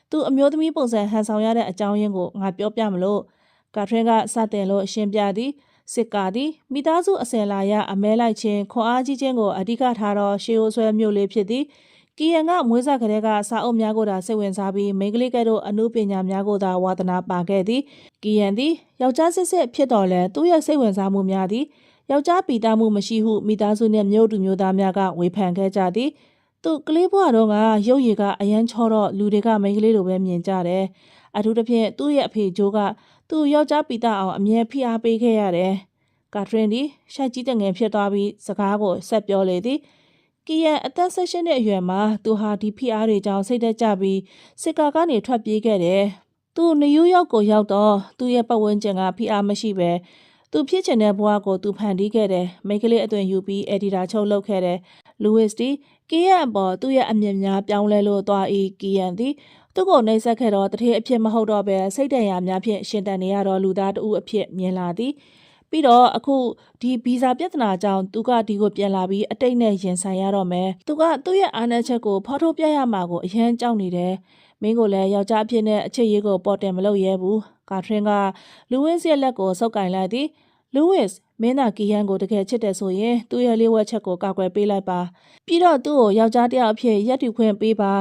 သူအမျိုးသမီးပုံစံဟန်ဆောင်ရတဲ့အကြောင်းရင်းကိုငါပြောပြမလို့ကာထရင်းကစတင်လို့ရှင်းပြသည်စစ်ကာသည်မိသားစုအစဉ်လာရအမဲလိုက်ခြင်းခွန်အားကြီးခြင်းကိုအဓိကထားသောရှေးရိုးဆွဲမျိုးလေးဖြစ်သည်ကီယန်ကမွေးစားကလေးကစာအုပ်များကိုသာစိတ်ဝင်စားပြီးမိန်းကလေးကဲ့သို့အမှုပညာများကိုသာဝါသနာပါခဲ့သည်ကီယန်သည်ယောက်ျားစစ်စစ်ဖြစ်တော်လဲသူ့ရဲ့စိတ်ဝင်စားမှုများသည်ယောက်ျားပီတာမှုမရှိဟုမိသားစုနှင့်မျိုးတူမျိုးသားများကဝေဖန်ခဲ့ကြသည်သူကလေးဘွားတော့ကရုပ်ရည်ကအရန်ချောတော့လူတွေကမိန်းကလေးလိုပဲမြင်ကြတယ်အထူးသဖြင့်သူ့ရဲ့အဖေဂျိုးကသူ့ယောက်ျားပီတာအောင်အမြဲဖိအားပေးခဲ့ရတယ်ကာထရင်းသည်ရှိုက်ကြီးတငယ်ဖြစ်သွားပြီးစကားကိုဆက်ပြောလေသည်ကီယန်အသက်16နှစ်အရွယ်မှာသူဟာဒီဖိအားတွေကြောင့်စိတ်သက်ကြပြီးစစ်ကာကနေထွက်ပြေးခဲ့တယ်သူနယူးယောက်ကိုရောက်တော့သူ့ရဲ့ပတ်ဝန်းကျင်ကဖိအားမရှိပဲသူဖြစ်ချင်တဲ့ဘဝကိုသူဖန်တီးခဲ့တယ်မိန်းကလေးအသွင်ယူပြီးအက်ဒီတာချုပ်လုပ်ခဲ့တယ်လူးဝစ်တီကီယန်အပေါ်သူ့ရဲ့အမြင်များပြောင်းလဲလို့သွား၏ကီယန်သည်သူ့ကိုနှိပ်စက်ခဲ့တော့တထေးအဖြစ်မဟုတ်တော့ပဲစိတ်တန်ရာများဖြင့်ရှင်တန်နေရတော့လူသားတဦးအဖြစ်မြင်လာသည်ပြီးတော့အခုဒီဗီဇာပြဿနာကြောင့်သူကဒီကိုပြန်လာပြီးအတိတ်နဲ့ရင်ဆိုင်ရတော့မယ်သူကသူ့ရဲ့အားနည်းချက်ကိုဖော်ထုတ်ပြရမှာကိုအရန်ကြောက်နေတယ်မင်းကိုလည်းယောက်ျားအဖြစ်နဲ့အချစ်ရေးကိုပေါ်တင်မလုပ်ရဲဘူးကာထရင်းကလူးဝစ်ရဲ့လက်ကိုဆုပ်ကင်လိုက်သည်လူးဝစ်မင်းသာကီယန်ကိုတကယ်ချစ်တယ်ဆိုရင်သူ့ရဲ့လေးဝက်ချက်ကိုကာကွယ်ပေးလိုက်ပါပြီးတော့သူ့ကိုယောက်ျားတစ်ယောက်အဖြစ်ရက်တူခွင့်ပေးပါ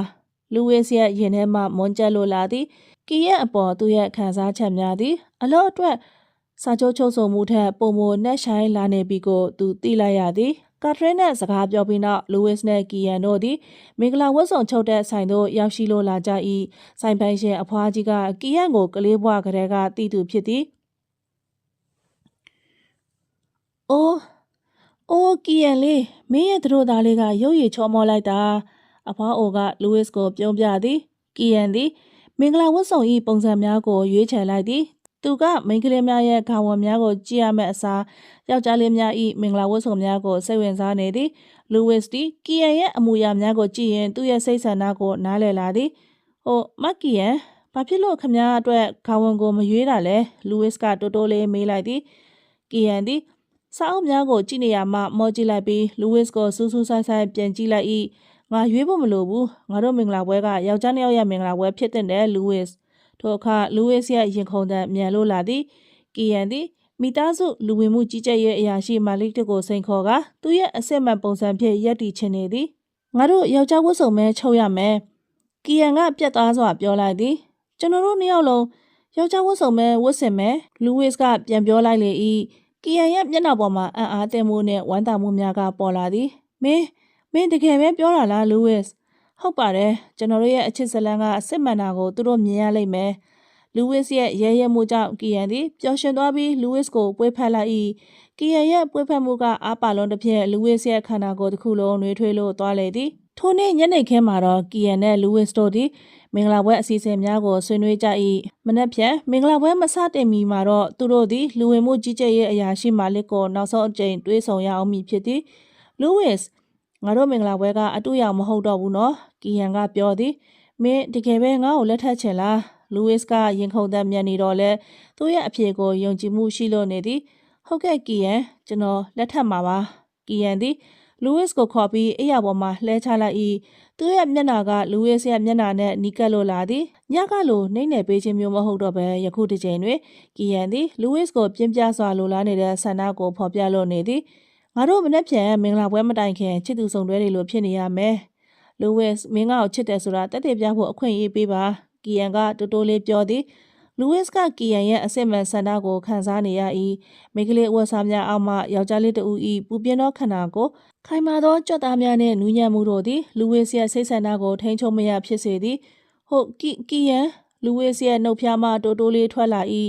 လူးဝစ်ရဲ့ရင်ထဲမှာမွန်းကျက်လို့လာသည်ကီယန်အပေါ်သူ့ရဲ့ခံစားချက်များသည်အလို့အတွက်စာချုပ်ချုပ်ဆိုမှုထက်ပုံမနှက်ဆိုင်လာနေပြီကိုသူသိလိုက်ရသည်ကာထရင်းနဲ့စကားပြောပြီးနောက်လူးဝစ်နဲ့ကီယန်တို့သည်မင်္ဂလာဝတ်ဆောင်ချုပ်တဲ့ဆိုင်သို့ရောက်ရှိလို့လာကြ၏ဆိုင်ပိုင်ရှင်အဖွားကြီးကကီယန်ကိုကလေးဘွားကလေးကတီးသူဖြစ်သည်အိုးကီယန်လေးမင်းရဲ့သူတို့သားလေးကရုပ်ရည်ချောမောလိုက်တာအဖွားအိုကလူးဝစ်ကိုပြုံးပြသည်ကီယန်သည်မင်္ဂလာဝတ်ဆောင်၏ပုံစံများကိုရွေးချယ်လိုက်သည်သူကမိန်းကလေးများရဲ့ဂါဝန်များကိုကြည့်ရမယ့်အစားယောက်ျားလေးများ၏မင်္ဂလာဝတ်ဆောင်များကိုစိတ်ဝင်စားနေသည်လူးဝစ်သည်ကီယန်ရဲ့အမူအရာများကိုကြည့်ရင်သူ့ရဲ့စိတ်ဆန္ဒကိုနားလည်လာသည်မကီယန်ဘာဖြစ်လို့ခမည်းအတွက်ဂါဝန်ကိုမရွေးတာလဲလူးဝစ်ကတိုးတိုးလေးမေးလိုက်သည်ကီယန်သည်စာအုပ်များကိုကြည့်နေရမှမော့ကြည့်လိုက်ပြီးလူးဝစ်ကိုစူးစူးဆိုင်ဆိုင်ပြန်ကြည့်လိုက်၏ ငါရွေးဖို့မလိုဘူးငါတို့မင်္ဂလာပွဲကယောက်ျားနှစ်ယောက်ရဲ့မင်္ဂလာပွဲဖြစ်တဲ့လူးဝစ်ထိုအခါလူးဝစ်ရဲ့ရင်ခုန်တဲ့မြန်လို့လာသည်ကီယန်သည်မိသားစုလူဝင်မှုကြီးကြပ်ရေးအရာရှိမာလစ်တို့ကိုစိန်ခေါ်ကသူရဲ့အစစ်မှန်ပုံစံဖြင့်ရပ်တည်ချင်နေသည်ငါတို့ယောက်ျားဝတ်စုံမဲချုပ်ရမယ်ကီယန်ကပြတ်သားစွာပြောလိုက်သည်ကျွန်တော်တို့နှစ်ယောက်လုံးယောက်ျားဝတ်စုံမဲဝတ်ဆင်မယ်လူးဝစ်ကပြန်ပြောလိုက်လေ၏ကီယန်ရဲ့မျက်နှာပေါ်မှာအံ့အားသင့်မှုနဲ့ဝမ်းသာမှုများကပေါ်လာသည်မင်းတကယ်ပဲပြောတာလားလူးဝစ်ဟုတ်ပါတယ်ကျွန်တော်တို့ရဲ့အချစ်ဇလန်းကအစစ်မှန်တာကိုသူတို့မြင်ရလိမ့်မယ်လူးဝစ်ရဲ့ရဲရဲမှုကြောင့်ကီယန်သည်ပျော်ရွှင်သွားပြီးလူးဝစ်ကိုပွေးဖက်လိုက်၏ကီယန်ရဲ့ပွေးဖက်မှုကအားပါလုံးတစ်ဖြင့်လူးဝစ်ရဲ့ခန္ဓာကိုယ်တစ်ခုလုံးနှွေးထွေးလို့သွားလေသည်ထိုနေ့ညနေခင်းမှာတော့ကီယန်နဲ့လူးဝစ်တို့သည်မင်္ဂလာပွဲအစီအစဉ်များကိုဆွေးနွေးကြ၏မနက်ဖြန်မင်္ဂလာပွဲမစတင်မီမှာတော့သူတို့သည်လူဝင်မှုကြီးကြပ်ရေးအရာရှိမာလစ်ကိုနောက်ဆုံးအကြိမ်တွေးဆုံရအောင်မည်ဖြစ်သည်လူးဝစ်ငါတို့မင်္ဂလာပွဲကအတူရောက်မဟုတ်တော့ဘူးနော်ကီယန်ကပြောသည်မင်းတကယ်ပဲငါ့ကိုလက်ထပ်ချင်လားလူးဝစ်ကရင်ခုန်သက်မြန်နေတော့လဲသူ့ရဲ့အဖြေကိုယုံကြည်မှုရှိလို့နေသည်ဟုတ်ကဲ့ကီယန်ကျွန်တော်လက်ထပ်မှာပါကီယန်သည်လူးဝစ်ကိုခေါ်ပြီးအိယာပေါ်မှာလှဲချလိုက်၏သူ့ရဲ့မျက်နှာကလူးဝစ်ရဲ့မျက်နှာနဲ့နီးကပ်လို့လာသည်ညကလိုနှိမ့်နယ်ပေးခြင်းမျိုးမဟုတ်တော့ဘဲယခုတစ်ချိန်တွင်ကီယန်သည်လူးဝစ်ကိုပြင်းပြစွာလိုလားနေတဲ့ဆန္ဒကိုဖော်ပြလို့နေသည်ငါတို့မနေ့ပြန်မင်္ဂလာပွဲမတိုင်ခင်ချစ်သူဆောင်တွဲတွေလိုဖြစ်နေရမယ်လူးဝစ်မင်းကိုချစ်တယ်ဆိုတာတက်တဲ့ပြဖို့အခွင့်အရေးပေးပါကီယန်ကတိုးတိုးလေးပြောသည်လူးဝစ်ကကီယန်ရဲ့အစစ်မှန်ဆန္ဒကိုခံစားနေရ၏မိန်းကလေးအဝတ်စားများအောက်မှယောက်ျားလေးတဦး၏ပူပြင်းသောခန္ဓာကိုခိုင်မာသောကြွက်သားများနှင့်နူးညံ့မှုတို့သည်လူးဝစ်ရဲ့စိတ်ဆန္ဒကိုထိန်းချုပ်မရဖြစ်စေသည်ဟုတ်ကီယန်လူးဝစ်ရဲ့နှုတ်ဖျားမှတိုးတိုးလေးထွက်လာ၏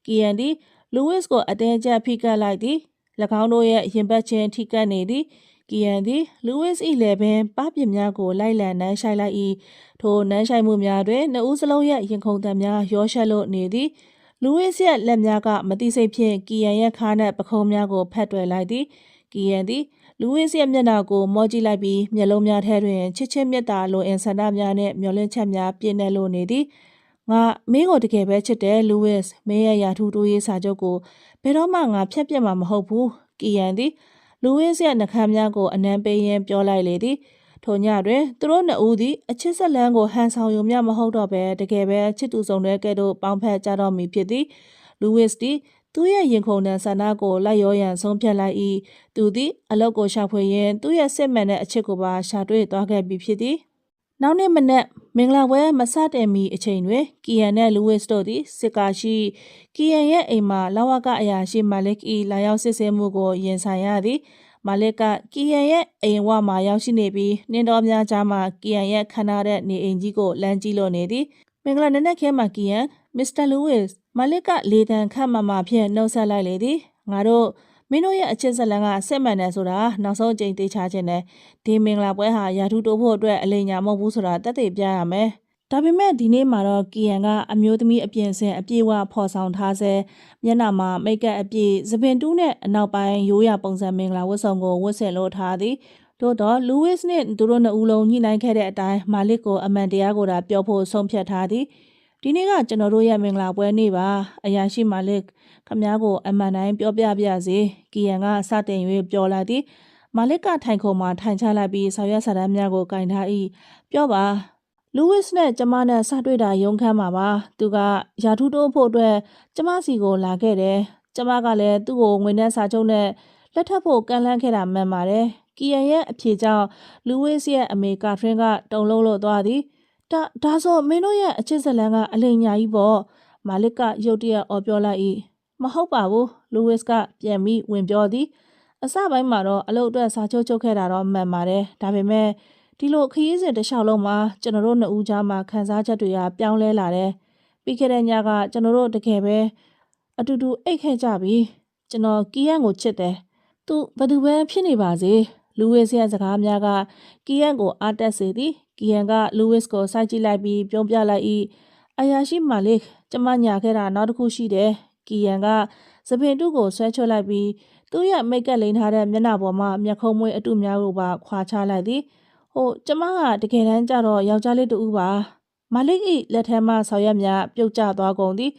ကီယန်သည်လူးဝစ်ကိုအတင်းကျပ်ဖိကပ်လိုက်သည်၎င်းတို့ရဲ့ရင်ဘတ်ချင်းထိကပ်နေသည်ကီယန်သည်လူးဝစ်၏လယ်ပင်ပပင်များကိုလိုက်လံနှမ်းရှိုက်လိုက်၏ထိုနှမ်းရှိုက်မှုများတွင်နှစ်ဦးစလုံးရဲ့ရင်ခုန်သံများရောရှက်လို့နေသည်လူးဝစ်ရဲ့လက်များကမတိစိတ်ဖြင့်ကီယန်ရဲ့ခါးနှင့်ပခုံးများကိုဖက်တွယ်လိုက်သည်ကီယန်သည်လူးဝစ်ရဲ့မျက်နှာကိုမော့ကြည့်လိုက်ပြီးမျက်လုံးများထဲတွင်ချစ်ချင်းမြတ်တာလိုအင်ဆန္ဒများနှင့်မျောလင့်ချက်များပြည့်နေလို့နေသည်ငါမင်းကိုတကယ်ပဲချစ်တယ်လူးဝစ်မင်းရဲ့ယာထူးတိုးရေးစာချုပ်ကိုဘယ်တော့မှငါဖျက်ပစ်မှာမဟုတ်ဘူးကီယန်သည်လူးဝစ်ရဲ့နှကမ်းများကိုအနမ်းပေးရင်းပြောလိုက်လေသည်ထိုညတွင်သူတို့နှစ်ဦးသည်အချစ်ဆက်လန်းကိုဟန်ဆောင်ရုံမျှမဟုတ်တော့ဘဲတကယ်ပဲချစ်သူဆောင်တဲ့ကဲ့သို့ပေါင်းဖက်ကြတော့မည်ဖြစ်သည်လူးဝစ်သည်သူရဲ့ရင်ခုန်တဲ့ဆန္ဒကိုလိုက်ရောရန်ဆုံးဖြတ်လိုက်၏သူသည်အလောက်ကိုရှာဖွေရင်းသူရဲ့စစ်မှန်တဲ့အချစ်ကိုပါရှာတွေ့သွားခဲ့ပြီဖြစ်သည်နောက်နေ့မနက်မင်္ဂလာပွဲမစတင်မီအချိန်တွင်ကီယန်နဲ့လူးဝစ်တို့သည်စစ်ကာရှိကီယန်ရဲ့အိမ်မှာလာဝကအရာရှိမာလစ်၏လာရောက်စစ်ဆေးမှုကိုရင်ဆိုင်ရသည်မာလစ်ကကီယန်ရဲ့အိမ်ဝမှာရောက်ရှိနေပြီးနှင်းတော်များကြားမှာကီယန်ရဲ့ခန္ဓာတဲ့နေအိမ်ကြီးကိုလမ်းကြည့်လို့နေသည်မင်္ဂလာနံနက်ခင်းမှာကီယန်မစ္စတာလူးဝစ်မာလစ်ကလေတံခတ်မှဖြင့်နှုတ်ဆက်လိုက်လေသည်ငါတို့မင်းတို့ရဲ့အချစ်ဇလန်းကစစ်မှန်တယ်ဆိုတာနောက်ဆုံးအကြိမ်သိချခြင်းနဲ့ဒီမင်္ဂလာပွဲဟာယာထူးတိုးဖို့အတွက်အလိမ်ညာမဟုတ်ဘူးဆိုတာတက်သေးပြရမယ်ဒါပေမဲ့ဒီနေ့မှာတော့ကီယန်ကအမျိုးသမီးအပြင်ဆင်အပြည့်အဝဖော်ဆောင်ထားဆဲမျက်နှာမှာမိတ်ကပ်အပြည့်သပင်တူးနဲ့အနောက်ပိုင်းရိုးရာပုံစံမင်္ဂလာဝတ်ဆောင်ကိုဝတ်ဆင်လို့ထားသည်တို့တော့လူးဝစ်နဲ့သူတို့နှစ်ဦးလုံးညှိနှိုင်းခဲ့တဲ့အတိုင်းမာလစ်ကိုအမှန်တရားကိုသာပြောဖို့ဆုံးဖြတ်ထားသည်ဒီနေ့ကကျွန်တော်တို့ရဲ့မင်္ဂလာပွဲနေ့ပါအရာရှိမာလစ်ခမည်းကိုအမှန်တိုင်းပြောပြပြစေကီယန်ကစတင်၍ပြောလာသည်မာလစ်ကထိုင်ခုံမှာထိုင်ချလိုက်ပြီးဆောင်ရွက်စာတမ်းများကိုကင်ထား၏ပြောပါလူးဝစ်နဲ့ကျမနဲ့စတွေ့တာရုံခမ်းမှာပါသူကယာထူးတိုးဖို့အတွက်ကျမစီကိုလာခဲ့တယ်ကျမကလည်းသူ့ကိုငွေနဲ့စာချုပ်နဲ့လက်ထပ်ဖို့ကန့်လန့်ခဲ့တာမှန်ပါတယ်ကီယန်ရဲ့အဖြေကြောင့်လူးဝစ်ရဲ့အမေကာထရင်ကတုံလုံးလို့သွားသည်ဒါဆိုမင်းတို့ရဲ့အချစ်ဇလန်းကအလိမ်ညာကြီးပေါ့မာလစ်ကရုတ်တရက်အော်ပြောလိုက်၏မဟုတ်ပါဘူးလူးဝစ်ကပြန်ပြီးဝင်ပြောသည်အစပိုင်းမှာတော့အလုပ်အတွက်စာချုပ်ချုပ်ခဲ့တာတော့မှန်ပါတယ်ဒါပေမဲ့ဒီလိုခရီးစဉ်တစ်လျှောက်လုံးမှာကျွန်တော်တို့နှစ်ဦးကြားမှာခံစားချက်တွေကပြောင်းလဲလာတယ်ပြီးခဲ့တဲ့ညကကျွန်တော်တို့တကယ်ပဲအတူတူအိတ်ခဲ့ကြပြီကျွန်တော်ကီယန်ကိုချစ်တယ်သူဘယ်သူပဲဖြစ်နေပါစေလူးဝစ်ရဲ့စကားများကကီယန်ကိုအားတက်စေသည်ကီယန်ကလူးဝစ်ကိုစိုက်ကြည့်လိုက်ပြီးပြုံးပြလိုက်၏အရာရှိမာလစ်ကျမညာခဲ့တာနောက်တစ်ခုရှိတယ်ကီယန်ကသပင်တူကိုဆွဲချွတ်လိုက်ပြီးသူ့ရဲ့မိတ်ကပ်လိန်ထားတဲ့မျက်နှာပေါ်မှာမျက်ခုံးမွေးအတုများကိုပါခွာချလိုက်သည်ကျမကတကယ်တမ်းကျတော့ယောက်ျားလေးတူပါမာလစ်၏လက်ထဲမှဆော်ရက်များပြုတ်ကျသွားကုန်သည်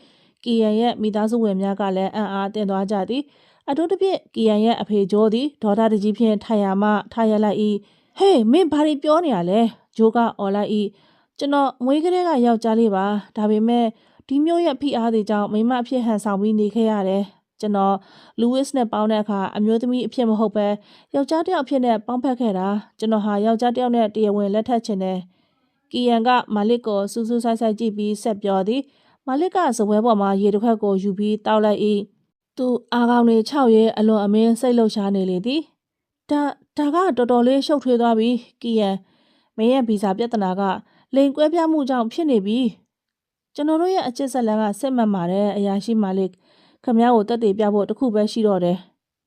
ကီယန်ရဲ့မိသားစုဝင်များကလည်းအံ့အားသင့်သွားကြသည်အထူးသဖြင့်ကီယန်ရဲ့အဖေဂျိုးသည်ဒေါသတကြီးဖြင့်ထိုင်ရမှထားရလိုက်၏ ဟေးမင်းဘာတွေပြောနေရလဲဂျိုးကအော်လိုက်ဤကျွန်တော်မွေးကလေးကယောက်ျားလေးပါဒါပေမဲ့ဒီမျိုးရဲ့ဖိအားတွေကြောင့်မိမအဖြစ်ဟန်ဆောင်ပြီးနေခဲ့ရတယ်ကျွန်တော်လူဝစ်နဲ့ပေါင်းတဲ့အခါအမျိုးသမီးအဖြစ်မဟုတ်ပဲယောက်ျားတစ်ယောက်အဖြစ်နဲ့ပေါင်းဖက်ခဲ့တာကျွန်တော်ဟာယောက်ျားတစ်ယောက်နဲ့တရားဝင်လက်ထပ်ချင်တယ်ကီယန်ကမာလစ်ကိုစူးစူးဆိုင်ဆိုင်ကြည့်ပြီးဆက်ပြောသည်မာလစ်ကစပွဲပေါ်မှာရေတစ်ခွက်ကိုယူပြီးတောက်လိုက်၏သူအာကောင်တွေ6ရဲအလွန်အမင်းစိတ်လှုပ်ရှားနေလေသည်ဒါကတော်တော်လေးရှုပ်ထွေးသွားပြီကီယန်မင်းရဲ့ဗီဇာပြဿနာကလိန်ကွဲပြားမှုကြောင့်ဖြစ်နေပြီကျွန်တော်တို့ရဲ့အချစ်ဆက်လန်းကစစ်မှန်ပါတယ်အရာရှိမာလစ်ခမ ्या ကိုတက်တည်ပြဖို့တခုပဲရှိတော့တယ်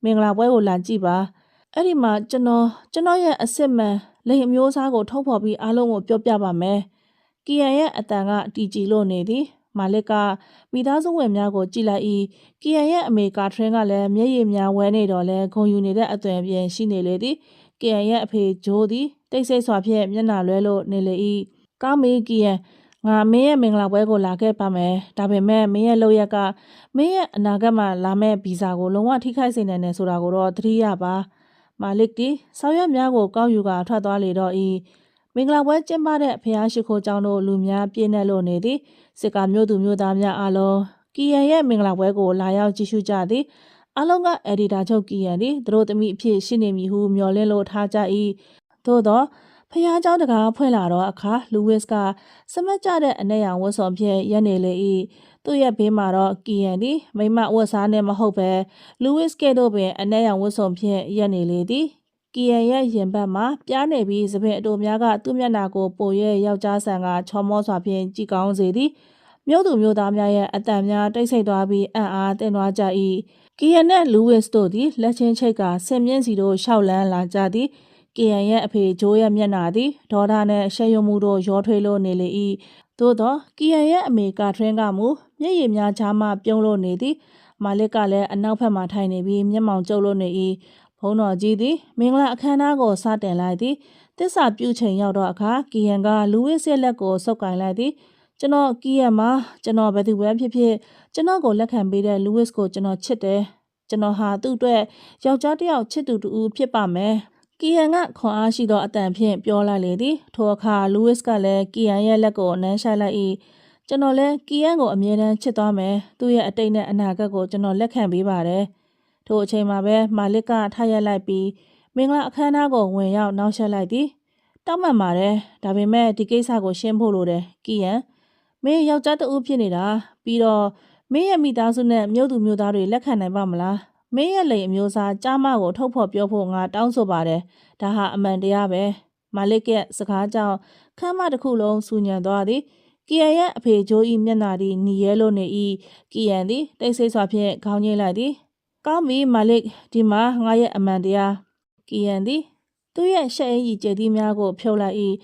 မင်္ဂလာပွဲကိုလာကြည့်ပါအဲ့ဒီမှာကျွန်တော်ရဲ့အစစ်မှန်လိန်အမျိုးအစားကိုထုတ်ဖော်ပြီးအားလုံးကိုပြောပြပါမယ်ကီယန်ရဲ့အတန်ကတီကြည်လို့နေသည်မာလစ်ကမိသားစုဝင်များကိုကြည့်လိုက်၏ကီယန်ရဲ့အမေကာထရင်ကလည်းမျက်ရည်များဝဲနေတော့လဲဂုံယူနေတဲ့အသွင်ပြင်ရှိနေလေသည်ကီယန်ရဲ့အဖေဂျိုးသည်တိတ်ဆိတ်စွာဖြင့်မျက်နှာလွဲလို့နေလေ၏ကောင်းပြီကီယန်ငါမင်းရဲ့မင်္ဂလာပွဲကိုလာခဲ့ပါမယ်ဒါပေမဲ့မင်းရဲ့လုပ်ရက်ကမင်းရဲ့အနာဂတ်မှာလာမဲ့ဗီဇာကိုလုံးဝထိခိုက်စေနိုင်တယ်ဆိုတာကိုတော့သတိရပါမာလစ်တီဆောင်ရွက်များကိုကောက်ယူကထွက်သွားလေတော့၏မင်္ဂလာပွဲကျင်းပတဲ့ဖျားရှိခိုးကျောင်းတို့လူများပြည့်နေလို့နေသည်စစ်ကာမျိုးသူမျိုးသားများအားလုံးကီယန်ရဲ့မင်္ဂလာပွဲကိုလာရောက်ကြည့်ရှုကြသည်အားလုံးကအက်ဒီတာချုပ်ကီယန်သည်သူတို့သမီးအဖြစ်ရှိနေမည်ဟုမျှော်လင့်လို့ထားကြ၏သို့သောဖျားเจ้าတကားဖွင့်လာတော့အခါလူဝစ်ကစမတ်ကြတဲ့အနက်ရောင်ဝတ်စုံဖြင့်ရက်နေလေ၏သူ့ရဲ့ဘေးမှာတော့ကီယန်သည်မိမဝတ်စားနဲ့မဟုတ်ပဲလူဝစ်ကဲ့သို့ပင်အနက်ရောင်ဝတ်စုံဖြင့်ရက်နေလေသည်ကီယန်ရဲ့ရင်ဘတ်မှာပြားနေပြီးသပင်အတူများကသူ့မျက်နှာကိုပိုရဲယောက်ျားဆန်ကချောမောစွာဖြင့်ကြည်ကောင်းစေသည်မြို့သူမြို့သားများရဲ့အတန်များတိတ်ဆိတ်သွားပြီးအံ့အားသင့်သွားကြ၏ကီယန်နဲ့လူဝစ်တို့သည်လက်ချင်းချိတ်ကဆင်မြင့်စီတို့ရှောက်လန်းလာကြသည်ကီယန်ရဲ့အဖေဂျိုးရဲ့မျက်နှာသည်ဒေါသနဲ့ရှက်ရွံ့မှုတို့ရောထွေးလို့နေလေ၏သို့သောကီယန်ရဲ့အမေကာထရင်ကမူမျက်ရည်များချားမှပြုံးလို့နေသည်မာလစ်ကလည်းအနောက်ဘက်မှထိုင်နေပြီးမျက်မှောင်ကျုပ်လို့နေ၏ဘုန်းတော်ကြီးသည်မင်္ဂလာအခမ်းအနားကိုစတင်လိုက်သည်သစ္စာပြုချိန်ရောက်တော့အခါကီယန်ကလူဝစ်ရဲ့လက်ကိုဆုပ်ကိုင်လိုက်သည်ကျွန်တော်ကီယန်မှာကျွန်တော်ဘယ်သူပဲဖြစ်ဖြစ်ကျွန်တော်ကိုလက်ခံပေးတဲ့လူဝစ်ကိုကျွန်တော်ချစ်တယ်ကျွန်တော်ဟာသူ့အတွက်ယောက်ျားတစ်ယောက်ချစ်သူတူဖြစ်ပါမယ်ကီယန်ကခွန်အားရှိသောအတန်ဖြင့်ပြောလိုက်လေသည်ထိုအခါလူဝစ်ကလည်းကီယန်ရဲ့လက်ကိုနမ်းရှိုက်လိုက်၏ကျွန်တော်လည်းကီယန်ကိုအမြဲတမ်းချစ်သွားမယ်သူ့ရဲ့အတိတ်နဲ့အနာဂတ်ကိုကျွန်တော်လက်ခံပေးပါတယ်ထိုအချိန်မှာပဲမာလစ်ကထရက်လိုက်ပြီးမင်္ဂလာအခမ်းအနားကိုဝင်ရောက်နောက်ဆက်လိုက်သည်တောက်မှန်ပါတယ်ဒါပေမဲ့ဒီကိစ္စကိုရှင်းဖို့လိုတယ်ကီယန်မင်းယောက်ျားတဦးဖြစ်နေတာပြီးတော့မင်းရဲ့မိသားစုနဲ့မြို့သူမြို့သားတွေလက်ခံနိုင်ပါမလားမင်းရဲ့လိန်အမျိုးအစားကြားမကိုထုတ်ဖော်ပြောဖို့ငါတောင်းဆိုပါတယ်ဒါဟာအမှန်တရားပဲမာလစ်ရဲ့စကားကြောင့်ခမ်းမတစ်ခုလုံးဆူညံသွားသည်ကီယန်ရဲ့အဖေဂျိုးဤမျက်နှာသည်หนีရဲလို့နေ၏ကီယန်သည်တိတ်ဆိတ်စွာဖြင့်ခေါင်းငိမ့်လိုက်သည်ကောင်းပြီမာလစ်ဒီမှာငါရဲ့အမှန်တရားကီယန်သည်သူ့ရဲ့ရှက်အင်ကြီးကျဲသီးများကိုဖြုတ်လိုက်၏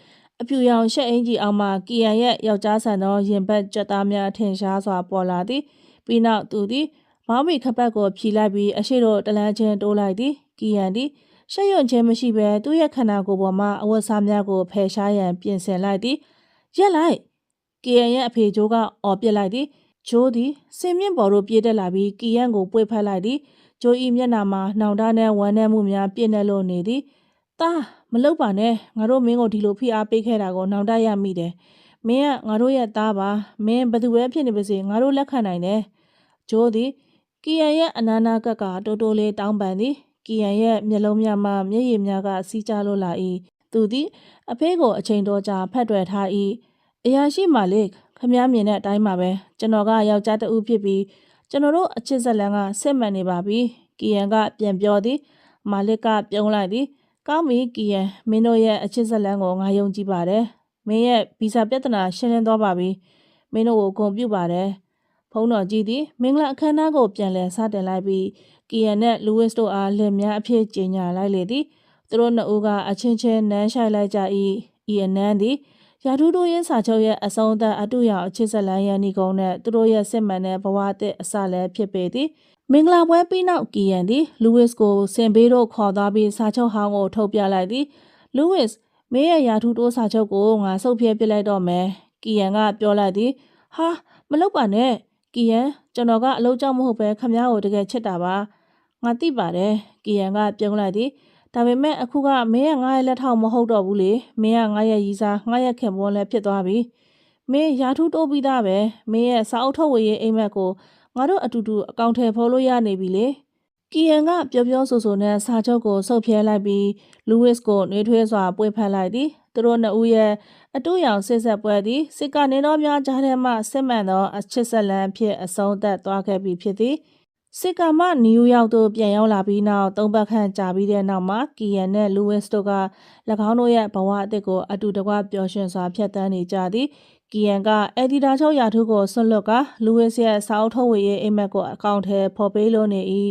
အပြူရောင်ရှက်အင်ကြီးအောက်မှကီယန်ရဲ့ယောက်ျားဆန်သောရင်ဘတ်ကြက်သားများထင်ရှားစွာပေါ်လာသည်ပြီးနောက်သူသည်မောင်းမီခပတ်ကိုဖြီလိုက်ပြီးအရှိတို့တလန်းချင်းတိုးလိုက်သည်ကီယန်သည်ရှက်ရွံ့ခြင်းမရှိဘဲသူ့ရဲ့ခန္ဓာကိုယ်ပေါ်မှအဝတ်စားများကိုဖယ်ရှားရန်ပြင်ဆင်လိုက်သည်ရက်လိုက်ကီယန်ရဲ့အဖေဂျိုးကအော်ပစ်လိုက်သည်ဂျိုးသည်စင်မြင့်ပေါ်သို့ပြေးတက်လာပြီးကီယန်ကိုပွေဖက်လိုက်သည်ဂျိုးဤမျက်နှာမှာနှောင်တနဲ့ဝမ်းနည်းမှုများပြည့်နေလို့နေသည်တာမလုပ်ပါနဲ့ငါတို့မင်းကိုဒီလိုဖိအားပေးခဲ့တာကိုနှောင်တရမိတယ်မင်းကငါတို့ရဲ့သားပါမင်းဘယ်သူပဲဖြစ်နေပါစေငါတို့လက်ခံနိုင်တယ်ဂျိုးသည်ကီယန်ရဲ့အနာနာကကတိုးတိုးလေးတောင်းပန်သည်ကီယန်ရဲ့မျက်လုံးများမှမျက်ရည်များကစီးကျလို့လာ၏သူသည်အဖေကိုအချိန်တော်ကြာဖက်တွယ်ထား၏အရာရှိမာလစ်ခမည်းမြင်တဲ့အတိုင်းပါပဲကျွန်တော်ကယောက်ျားတဦးဖြစ်ပြီးကျွန်တော်တို့အချစ်ဇလန်းကစစ်မှန်နေပါပြီကီယန်ကပြန်ပြောသည်မာလစ်ကပြုံးလိုက်သည်ကောင်းပြီကီယန်မင်းတို့ရဲ့အချစ်ဇလန်းကိုငါယုံကြည်ပါတယ်မင်းရဲ့ဗီဇာပြဿနာရှင်းလင်းသွားပါပြီမင်းတို့ကိုဂုဏ်ပြုပါတယ်ဖုန်းတော်ကြီးသည်မင်္ဂလာအခမ်းအနားကိုပြန်လည်စတင်လိုက်ပြီးကီယန်နဲ့လူဝစ်တို့အားလင်များအဖြစ်ကြေညာလိုက်လေသည်သူတို့နှစ်ဦးကအချင်းချင်းနမ်းရှိုက်လိုက်ကြ၏ဤအနမ်းသည်ရာထူးတို့ရဲ့စာချုပ်ရဲ့အဆုံးသတ်အတူရောက်အချစ်ဇလန်းရန်ဒီကုန်းနဲ့သူတို့ရဲ့စစ်မှန်တဲ့ဘဝအသစ်အစလည်းဖြစ်ပေသည်မင်္ဂလာပွဲပြီးနောက်ကီယန်သည်လူဝစ်ကိုစင်ဘေးတို့ခေါ်သွားပြီးစာချုပ်ဟောင်းကိုထုတ်ပြလိုက်သည်လူဝစ်မင်းရဲ့ရာထူးတိုးစာချုပ်ကိုငါဆုတ်ပြဲပစ်လိုက်တော့မယ်ကီယန်ကပြောလိုက်သည်ဟာမလုပ်ပါနဲ့ကီယန်ကျွန်တော်ကအလုပ်ကြောင့်မဟုတ်ပဲခမ ्या ကိုတကယ်ချစ်တာပါငါသိပါတယ်ကီယန်ကပြုံးလိုက်သည် ဒါပေမဲ့အခုကမင်းရဲ့ငါရဲ့လက်ထောက်မဟုတ်တော့ဘူးလေမင်းကငါရဲ့ရီစားငါရဲ့ခင်ပွန်းလည်းဖြစ်သွားပြီမင်းရာထူးတိုးပြီးသားပဲမင်းရဲ့စာအုပ်ထုတ်ဝေရေးအိမ်မက်ကိုငါတို့အတူတူအကောင့်ထဲဖော်လို့ရနေပြီလေကီယန်ကပြောဆိုနဲ့စာချုပ်ကိုဆုတ်ဖြဲလိုက်ပြီးလူးဝစ်ကိုနှွေးထွေးစွာပွေဖက်လိုက်သည်သူတို့နှစ်ဦးရဲ့အတူရောင်စစ်ဆက်ပွဲသည်စစ်ကနေတော်များကြားထဲမှစစ်မှန်သောအချစ်ဆက်လန်းဖြစ်အဆုံးသတ်သွားခဲ့ပြီဖြစ်သည်စစ်ကာမှနယူးယောက်သို့ပြန်ရောက်လာပြီးနောက်၃ပတ်ခန့်ကြာပြီးတဲ့နောက်မှာကီယန်နဲ့လူးဝစ်တို့က၎င်းတို့ရဲ့ဘဝအသစ်ကိုအတူတကွပျော်ရွှင်စွာဖြတ်သန်းနေကြသည်ကီယန်ကအက်ဒီတာချုပ်ရာထူးကိုဆွတ်လွတ်ကလူးဝစ်ရဲ့စာအုပ်ထုတ်ဝေရေးအိမ်မက်ကိုအကောင့်ထဲဖော်ပေးလို့နေ၏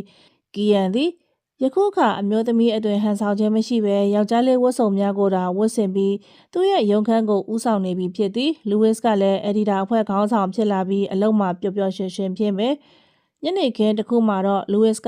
ကီယန်သည်ယခုအခါအမျိုးသမီးအတွင်ဟန်ဆောင်ခြင်းမရှိဘဲယောက်ျားလေးဝတ်စုံများကိုသာဝတ်ဆင်ပြီးသူ့ရဲ့ရုံခန်းကိုဦးဆောင်နေပြီဖြစ်သည်လူးဝစ်ကလည်းအက်ဒီတာအဖွဲ့ခေါင်းဆောင်ဖြစ်လာပြီးအလုံးမှာပျော်ပျော်ရွှင်ရွှင်ဖြစ်မယ်ညနေခင်းတစ်ခုမှာတော့လူးဝစ်က